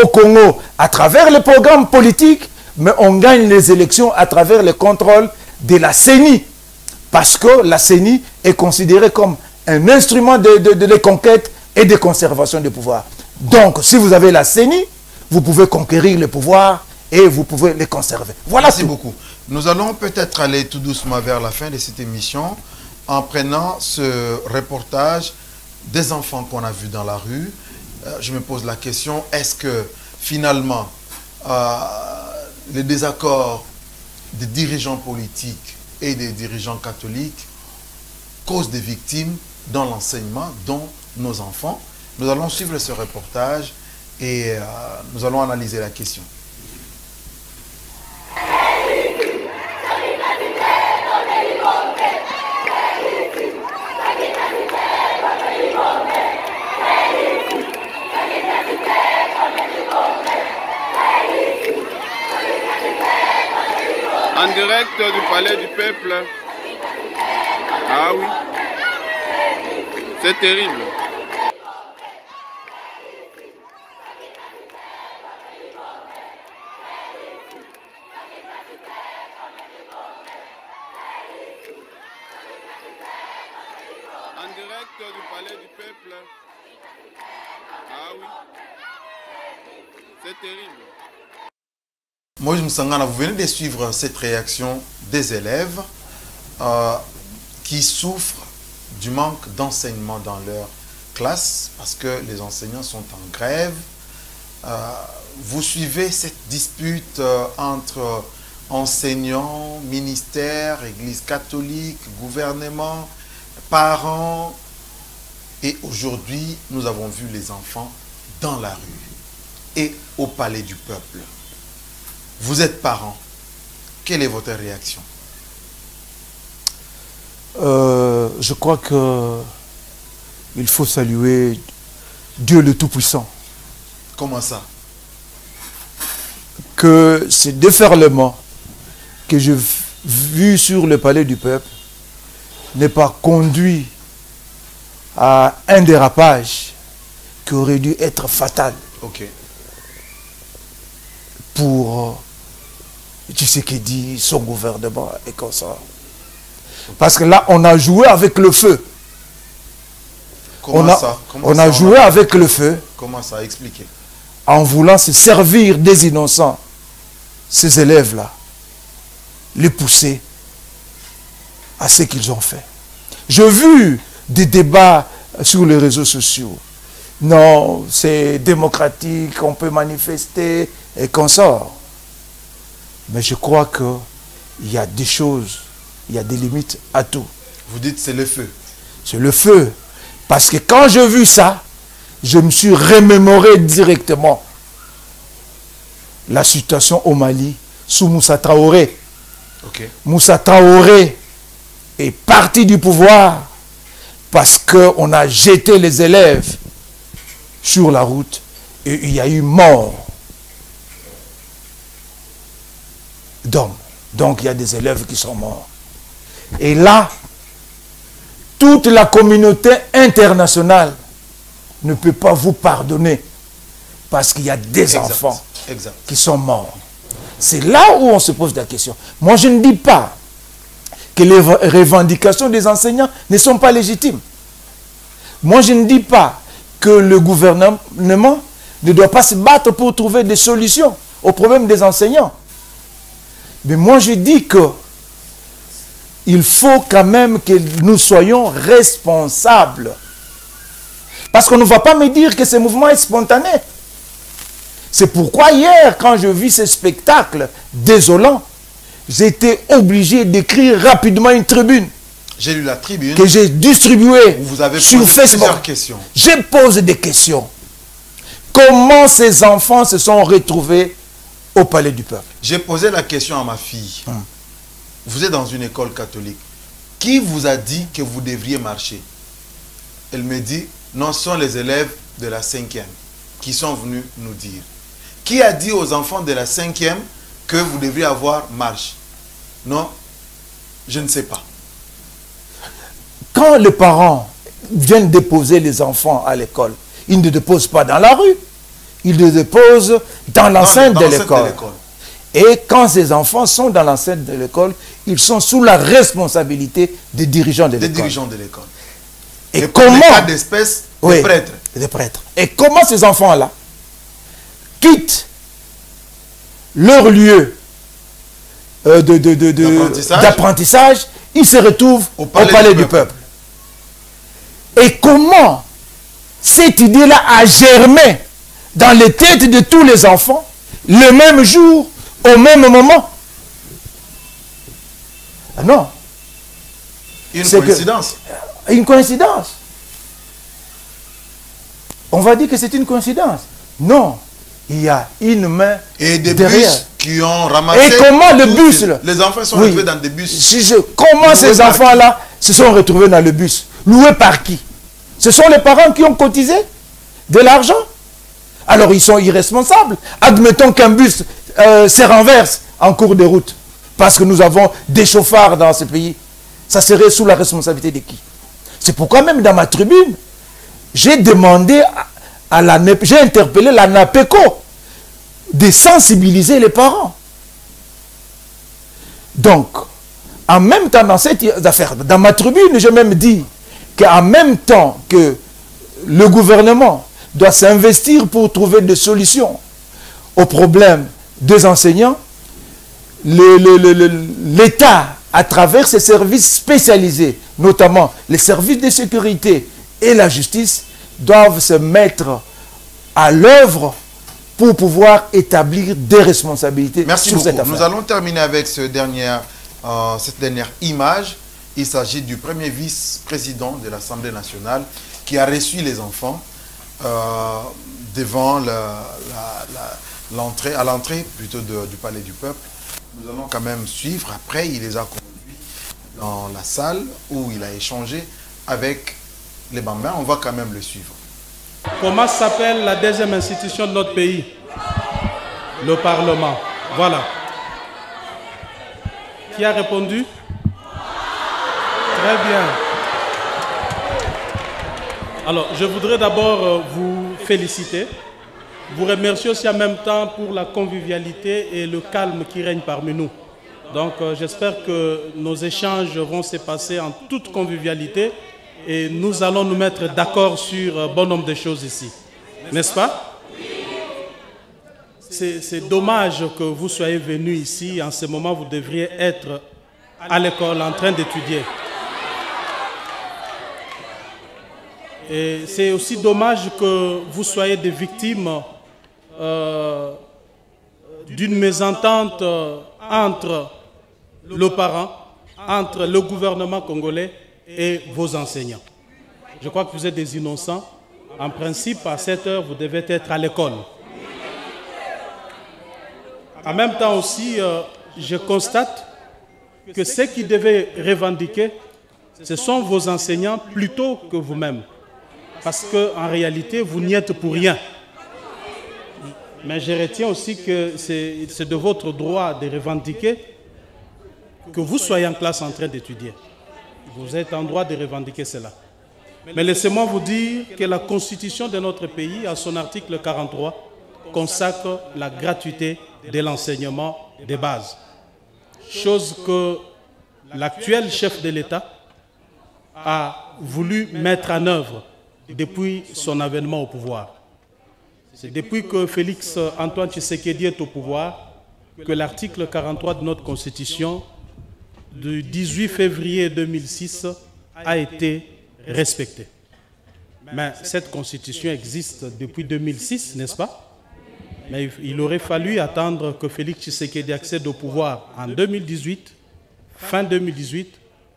au Congo à travers les programmes politiques, mais on gagne les élections à travers le contrôle de la CENI. Parce que la CENI est considérée comme un instrument de conquête et de conservation du pouvoir. Donc, si vous avez la CENI, vous pouvez conquérir le pouvoir et vous pouvez les conserver. Voilà. Merci beaucoup. Nous allons peut-être aller tout doucement vers la fin de cette émission en prenant ce reportage des enfants qu'on a vus dans la rue. Je me pose la question, est-ce que finalement les désaccords des dirigeants politiques et des dirigeants catholiques causent des victimes dans l'enseignement, dont nos enfants? Nous allons suivre ce reportage et nous allons analyser la question. En direct du palais du peuple. Ah oui. C'est terrible. En direct du palais du peuple. Ah oui. C'est terrible. Moïse Msangana, vous venez de suivre cette réaction des élèves qui souffrent du manque d'enseignement dans leur classe parce que les enseignants sont en grève. Vous suivez cette dispute entre enseignants, ministères, église catholique, gouvernement, parents. Et aujourd'hui, nous avons vu les enfants dans la rue et au palais du peuple. Vous êtes parents. Quelle est votre réaction? Je crois qu'il faut saluer Dieu le Tout-Puissant. Comment ça? Que ce déferlement que j'ai vu sur le palais du peuple n'est pas conduit à un dérapage qui aurait dû être fatal. Ok. Pour Tshisekedi, son gouvernement et comme ça. Parce que là, on a joué avec le feu. On a joué avec le feu. Comment ça? Expliquez. En voulant se servir des innocents, ces élèves-là, les pousser à ce qu'ils ont fait. J'ai vu des débats sur les réseaux sociaux non, c'est démocratique, on peut manifester et qu'on sort. Mais je crois qu'il y a des choses, il y a des limites à tout. Vous dites c'est le feu. C'est le feu. Parce que quand j'ai vu ça, je me suis remémoré directement la situation au Mali sous Moussa Traoré. Okay. Moussa Traoré est parti du pouvoir parce qu'on a jeté les élèves sur la route et il y a eu mort d'hommes. Donc il y a des élèves qui sont morts. Et là, toute la communauté internationale ne peut pas vous pardonner parce qu'il y a des enfants qui sont morts. C'est là où on se pose la question. Moi, je ne dis pas que les revendications des enseignants ne sont pas légitimes. Moi, je ne dis pas que le gouvernement ne doit pas se battre pour trouver des solutions aux problèmes des enseignants. Mais moi, je dis que il faut quand même que nous soyons responsables. Parce qu'on ne va pas me dire que ce mouvement est spontané. C'est pourquoi hier, quand je vis ce spectacle désolant, j'étais obligé d'écrire rapidement une tribune. J'ai lu la tribune que j'ai distribuée vous avez sur posé Facebook. Plusieurs questions. Je pose des questions. Comment ces enfants se sont retrouvés au Palais du Peuple? J'ai posé la question à ma fille. Vous êtes dans une école catholique. Qui vous a dit que vous devriez marcher? Elle me dit, non, ce sont les élèves de la 5e qui sont venus nous dire. Qui a dit aux enfants de la 5e que vous devriez avoir marche? Non, je ne sais pas. Quand les parents viennent déposer les enfants à l'école, ils ne déposent pas dans la rue. Ils les déposent dans l'enceinte de l'école. Et quand ces enfants sont dans l'enceinte de l'école, ils sont sous la responsabilité des dirigeants de l'école. Des dirigeants de l'école. Et comment... Des cas d'espèce, des prêtres. Des prêtres. Et comment ces enfants-là quittent leur lieu d'apprentissage, ils se retrouvent au Palais du Peuple. Et comment cette idée-là a germé dans les têtes de tous les enfants, le même jour, au même moment? Ah non. Une coïncidence. Une coïncidence. On va dire que c'est une coïncidence. Non. Il y a une main et des derrière. Bus qui ont ramassé... Et comment le bus là? Les enfants sont retrouvés dans des bus. Comment ces enfants-là se sont retrouvés dans le bus? Loués par qui? Ce sont les parents qui ont cotisé de l'argent? Alors ils sont irresponsables. Admettons qu'un bus se renverse en cours de route parce que nous avons des chauffards dans ce pays. Ça serait sous la responsabilité de qui? C'est pourquoi même dans ma tribune, j'ai demandé j'ai interpellé la NAPECO de sensibiliser les parents. Donc, en même temps dans cette affaire, dans ma tribune, j'ai même dit qu'en même temps que le gouvernement doit s'investir pour trouver des solutions aux problèmes des enseignants, l'État, à travers ses services spécialisés, notamment les services de sécurité et la justice, doivent se mettre à l'œuvre pour pouvoir établir des responsabilités. Merci sur beaucoup. Cette affaire. Nous allons terminer avec cette dernière image. Il s'agit du premier vice-président de l'Assemblée nationale qui a reçu les enfants devant l'entrée du Palais du Peuple. Nous allons quand même suivre. Après, il les a conduits dans la salle où il a échangé avec les Bambins. On va quand même le suivre. Comment s'appelle la deuxième institution de notre pays? Le Parlement. Voilà. Qui a répondu? Très bien. Alors, je voudrais d'abord vous féliciter, vous remercier aussi en même temps pour la convivialité et le calme qui règne parmi nous. Donc, j'espère que nos échanges vont se passer en toute convivialité et nous allons nous mettre d'accord sur bon nombre de choses ici. N'est-ce pas? C'est dommage que vous soyez venus ici. En ce moment, vous devriez être à l'école en train d'étudier. Et c'est aussi dommage que vous soyez des victimes d'une mésentente entre le parent, entre le gouvernement congolais et vos enseignants. Je crois que vous êtes des innocents. En principe, à 7 heures, vous devez être à l'école. En même temps aussi, je constate que ceux qui devaient revendiquer, ce sont vos enseignants plutôt que vous-même. Parce qu'en réalité, vous n'y êtes pour rien. Mais je retiens aussi que c'est de votre droit de revendiquer que vous soyez en classe en train d'étudier. Vous êtes en droit de revendiquer cela. Mais laissez-moi vous dire que la Constitution de notre pays, à son article 43, consacre la gratuité de l'enseignement de base. Chose que l'actuel chef de l'État a voulu mettre en œuvre depuis son avènement au pouvoir. C'est depuis que Félix Antoine Tshisekedi est au pouvoir que l'article 43 de notre Constitution du 18 février 2006 a été respecté. Mais cette Constitution existe depuis 2006, n'est-ce pas? Mais il aurait fallu attendre que Félix Tshisekedi accède au pouvoir en 2018, fin 2018,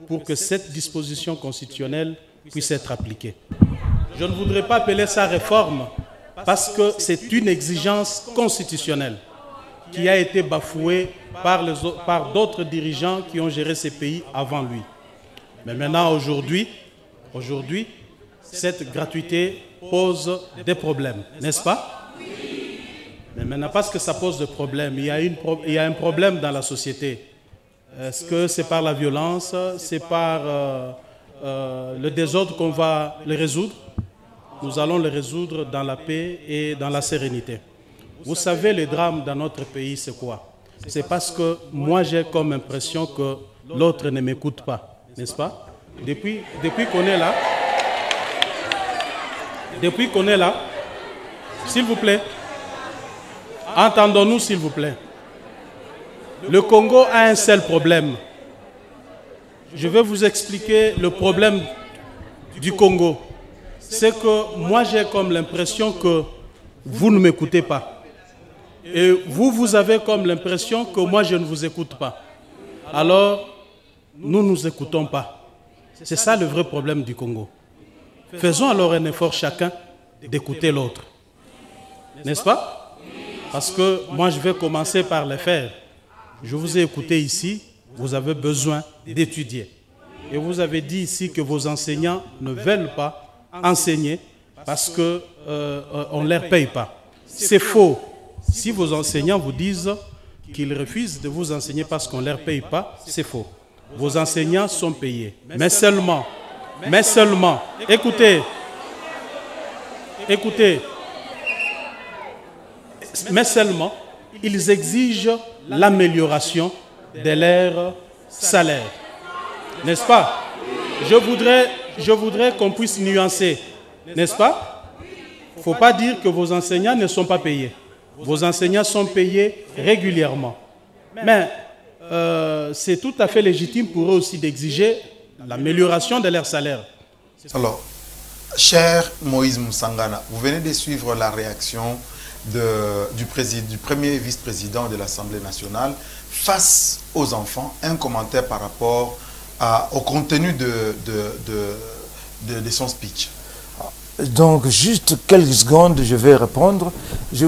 pour que cette disposition constitutionnelle puisse être appliquée. Je ne voudrais pas appeler ça réforme parce que c'est une exigence constitutionnelle qui a été bafouée par d'autres dirigeants qui ont géré ces pays avant lui. Mais maintenant, aujourd'hui, cette gratuité pose des problèmes, n'est-ce pas? Mais maintenant, parce que ça pose des problèmes, il y a un problème dans la société. Est-ce que c'est par la violence, c'est par le désordre qu'on va le résoudre? Nous allons le résoudre dans la paix et dans la sérénité. Vous savez, le drame dans notre pays, c'est quoi? C'est parce que moi, j'ai comme impression que l'autre ne m'écoute pas, n'est-ce pas? Depuis qu'on est là, s'il vous plaît, entendons-nous s'il vous plaît. Le Congo a un seul problème. Je vais vous expliquer le problème du Congo. C'est que moi j'ai comme l'impression que vous ne m'écoutez pas. Et vous avez comme l'impression que moi je ne vous écoute pas. Alors, nous ne nous écoutons pas. C'est ça le vrai problème du Congo. Faisons alors un effort chacun d'écouter l'autre. N'est-ce pas? Parce que moi je vais commencer par le faire. Je vous ai écouté ici, vous avez besoin d'étudier. Et vous avez dit ici que vos enseignants ne veulent pas enseigner parce qu'on ne leur paye pas. C'est faux. Si vos enseignants vous disent qu'ils refusent de vous enseigner parce qu'on ne leur paye pas, c'est faux. Vos enseignants sont payés. Mais seulement, écoutez, mais seulement, ils exigent l'amélioration de leur salaire. N'est-ce pas? Je voudrais qu'on puisse nuancer. N'est-ce pas? Il ne faut pas dire que vos enseignants ne sont pas payés. Vos enseignants sont payés régulièrement. Mais c'est tout à fait légitime pour eux aussi d'exiger l'amélioration de leur salaire. Alors, cher Moïse Moussangana, vous venez de suivre la réaction du premier vice-président de l'Assemblée nationale face aux enfants. Un commentaire par rapport au contenu de son speech. Donc, juste quelques secondes, je vais répondre. Je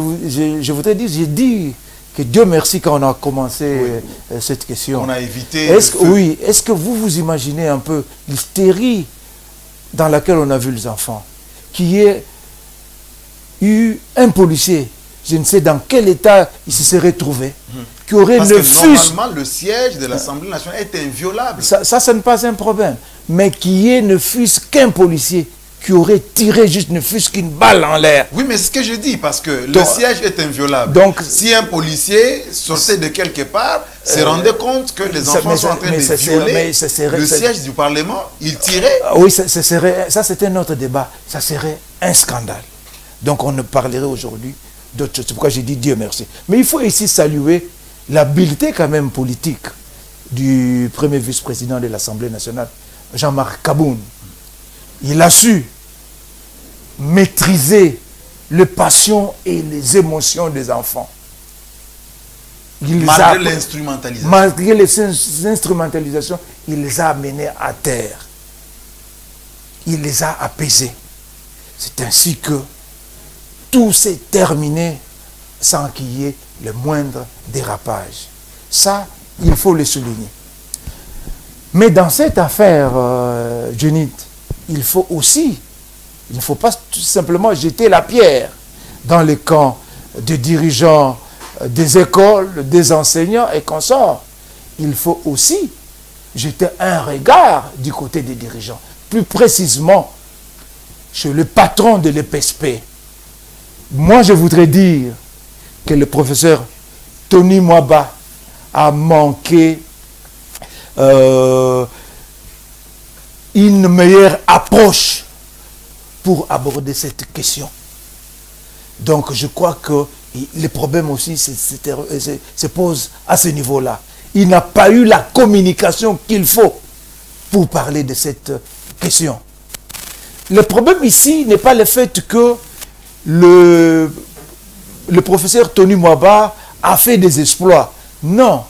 voudrais dire, j'ai dit que Dieu merci quand on a commencé cette question. On a évité... Oui, est-ce que vous imaginez un peu l'hystérie dans laquelle on a vu les enfants, qui est eu un policier, je ne sais dans quel état il se serait trouvé, qui aurait parce que normalement, le siège de l'Assemblée nationale est inviolable. Ça n'est pas un problème. Mais qui est ne fût-ce qu'un policier qui aurait tiré juste ne fût-ce qu'une balle en l'air. Oui, mais c'est ce que je dis, parce que le siège est inviolable. Donc, si un policier sortait de quelque part, se rendait compte que les enfants sont en train de violer le siège du Parlement, il tirait. Oui, ça c'était un autre débat. Ça serait un scandale. Donc on ne parlerait aujourd'hui d'autre chose. C'est pourquoi j'ai dit Dieu merci. Mais il faut ici saluer l'habileté quand même politique du premier vice-président de l'Assemblée nationale, Jean-Marc Kaboun. Il a su maîtriser les passions et les émotions des enfants. Malgré l'instrumentalisation. Malgré les instrumentalisations, il les a amenés à terre. Il les a apaisés. C'est ainsi que tout s'est terminé sans qu'il y ait le moindre dérapage. Ça, il faut le souligner. Mais dans cette affaire, Junit, il ne faut pas tout simplement jeter la pierre dans les camps des dirigeants des écoles, des enseignants et consorts. Il faut aussi jeter un regard du côté des dirigeants, plus précisément chez le patron de l'EPSP. Moi, je voudrais dire que le professeur Tony Mwaba a manqué une meilleure approche pour aborder cette question. Donc, je crois que les problèmes aussi se posent à ce niveau-là. Il n'a pas eu la communication qu'il faut pour parler de cette question. Le problème ici n'est pas le fait que le professeur Tony Mwaba a fait des exploits. Non,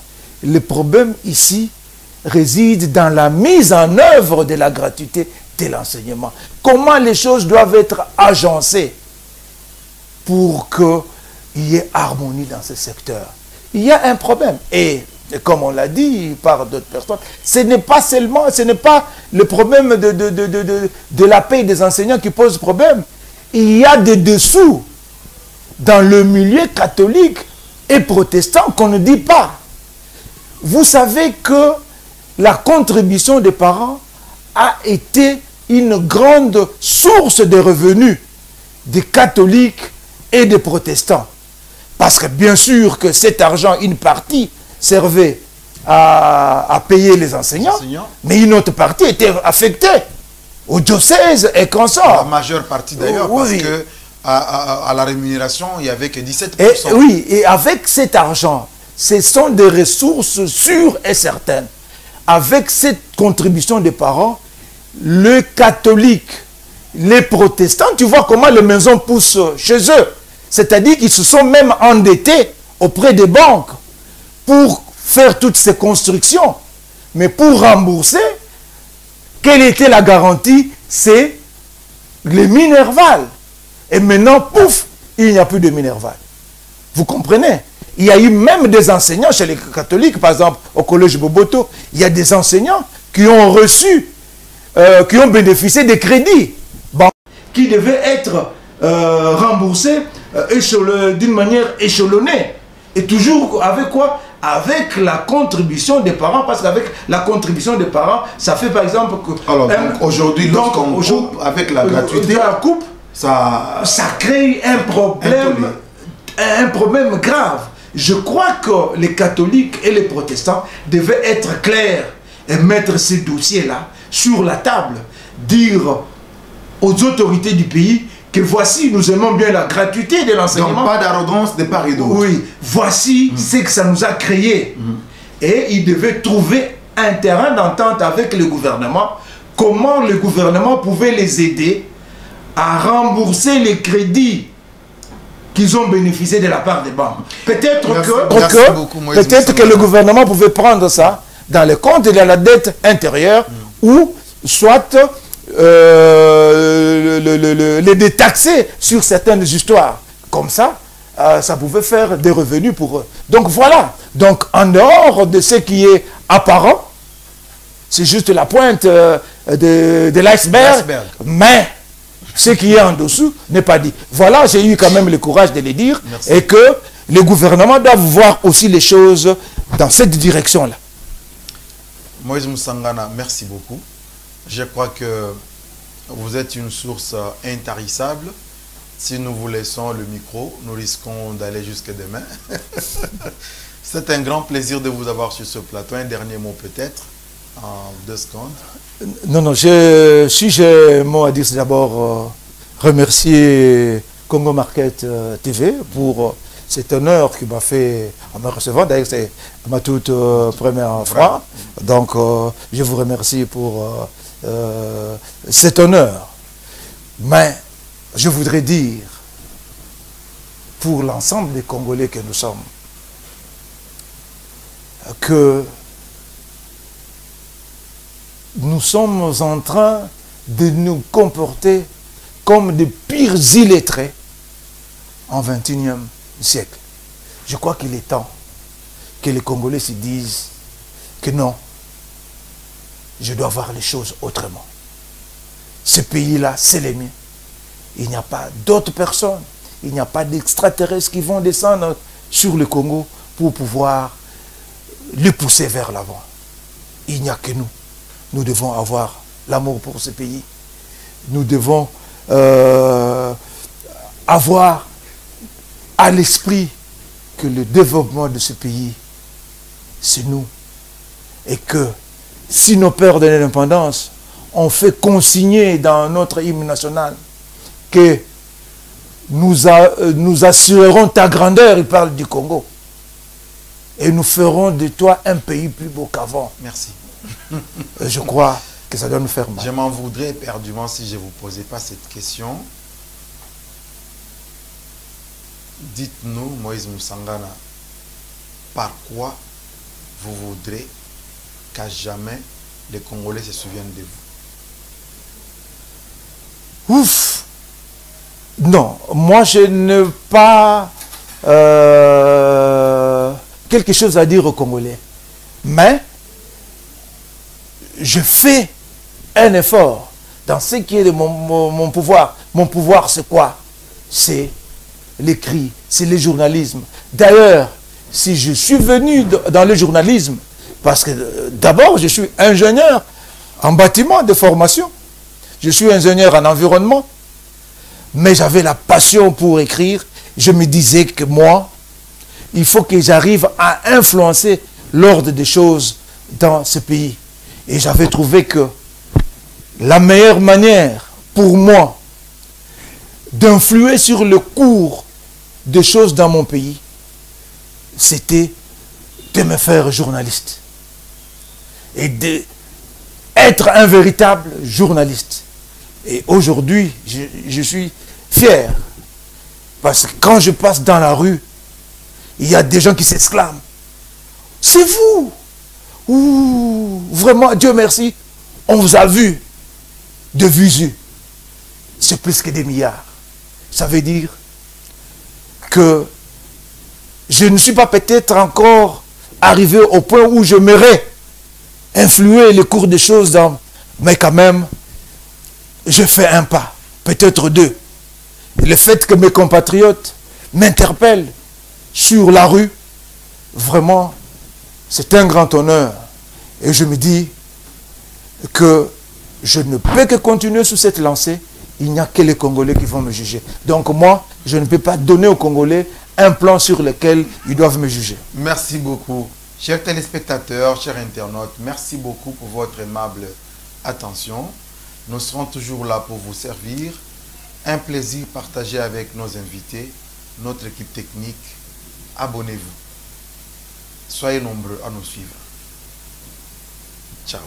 le problème ici réside dans la mise en œuvre de la gratuité de l'enseignement. Comment les choses doivent être agencées pour qu'il y ait harmonie dans ce secteur. Il y a un problème. Et comme on l'a dit par d'autres personnes, ce n'est pas le problème de la paix des enseignants qui pose problème. Il y a des dessous dans le milieu catholique et protestant qu'on ne dit pas. Vous savez que la contribution des parents a été une grande source de revenus des catholiques et des protestants. Parce que bien sûr que cet argent, une partie, servait à payer les enseignants, mais une autre partie était affectée au diocèse et consorts. La majeure partie d'ailleurs, oui. Parce que à la rémunération, il n'y avait que 17%. Et, oui, et avec cet argent, ce sont des ressources sûres et certaines. Avec cette contribution des parents, les catholiques, les protestants, tu vois comment les maisons poussent chez eux. C'est-à-dire qu'ils se sont même endettés auprès des banques pour faire toutes ces constructions. Mais pour rembourser, quelle était la garantie? C'est les Minerval. Et maintenant, pouf, il n'y a plus de Minerval. Vous comprenez? Il y a eu même des enseignants chez les catholiques, par exemple au collège Boboto, il y a des enseignants qui ont reçu, qui ont bénéficié des crédits qui devaient être remboursés d'une manière échelonnée. Et toujours avec quoi? Avec la contribution des parents, parce qu'avec la contribution des parents, ça fait par exemple que... Alors, aujourd'hui, lorsqu'on coupe avec la gratuité, ça crée un problème grave. Je crois que les catholiques et les protestants devaient être clairs et mettre ces dossiers-là sur la table. Dire aux autorités du pays que voici, nous aimons bien la gratuité de l'enseignement. Donc pas d'arrogance de part et d'autre. Oui, voici ce que ça nous a créé. Et ils devaient trouver un terrain d'entente avec le gouvernement. Comment le gouvernement pouvait les aider à rembourser les crédits qu'ils ont bénéficié de la part des banques. Peut-être que le gouvernement pouvait prendre ça dans le compte de la dette intérieure ou soit les détaxer sur certaines histoires. Comme ça, ça pouvait faire des revenus pour eux. Donc voilà. Donc en dehors de ce qui est apparent, c'est juste la pointe de l'iceberg, mais ce qui est en dessous n'est pas dit. Voilà, j'ai eu quand même le courage de le dire. Merci. Et que le gouvernement doit voir aussi les choses dans cette direction-là. Moïse Moussangana, merci beaucoup. Je crois que vous êtes une source intarissable. Si nous vous laissons le micro, nous risquons d'aller jusque demain. C'est un grand plaisir de vous avoir sur ce plateau. Un dernier mot peut-être, en 2 secondes. Non, si j'ai un mot à dire, c'est d'abord remercier Congo Market TV pour cet honneur qu'il m'a fait en me recevant. D'ailleurs, c'est ma toute première fois. Donc, je vous remercie pour cet honneur. Mais je voudrais dire, pour l'ensemble des Congolais que nous sommes, que nous sommes en train de nous comporter comme de pires illettrés en XXIe siècle. Je crois qu'il est temps que les Congolais se disent que non, je dois voir les choses autrement. Ce pays-là, c'est le mien. Il n'y a pas d'autres personnes, il n'y a pas d'extraterrestres qui vont descendre sur le Congo pour pouvoir le pousser vers l'avant. Il n'y a que nous. Nous devons avoir l'amour pour ce pays. Nous devons avoir à l'esprit que le développement de ce pays, c'est nous. Et que si nos pères de l'indépendance ont fait consigner dans notre hymne national que nous assurerons ta grandeur, il parle du Congo, et nous ferons de toi un pays plus beau qu'avant. Merci. Je crois que ça doit nous faire mal. Je m'en voudrais éperdument si je ne vous posais pas cette question. Dites-nous, Moïse Moussangana, par quoi vous voudrez qu'à jamais les Congolais se souviennent de vous? Ouf! Non, moi je n'ai pas quelque chose à dire aux Congolais. Mais je fais un effort dans ce qui est de mon pouvoir. Mon pouvoir, c'est quoi? C'est l'écrit, c'est le journalisme. D'ailleurs, si je suis venu dans le journalisme, parce que d'abord, je suis ingénieur en bâtiment de formation. Je suis ingénieur en environnement. Mais j'avais la passion pour écrire. Je me disais que moi, il faut que j'arrive à influencer l'ordre des choses dans ce pays. Et j'avais trouvé que la meilleure manière pour moi d'influer sur le cours des choses dans mon pays, c'était de me faire journaliste. Et d'être un véritable journaliste. Et aujourd'hui, je suis fier. Parce que quand je passe dans la rue, il y a des gens qui s'exclament. C'est vous! Ouh, vraiment, Dieu merci, on vous a vu de visu. C'est plus que des milliards. Ça veut dire que je ne suis pas peut-être encore arrivé au point où je m'aurais influer les cours des choses, mais quand même, je fais un pas, peut-être deux. Et le fait que mes compatriotes m'interpellent sur la rue, vraiment, c'est un grand honneur. Et je me dis que je ne peux que continuer sur cette lancée. Il n'y a que les Congolais qui vont me juger. Donc moi, je ne peux pas donner aux Congolais un plan sur lequel ils doivent me juger. Merci beaucoup. Chers téléspectateurs, chers internautes, merci beaucoup pour votre aimable attention. Nous serons toujours là pour vous servir. Un plaisir partagé avec nos invités, notre équipe technique. Abonnez-vous. Soyez nombreux à nous suivre. Ciao.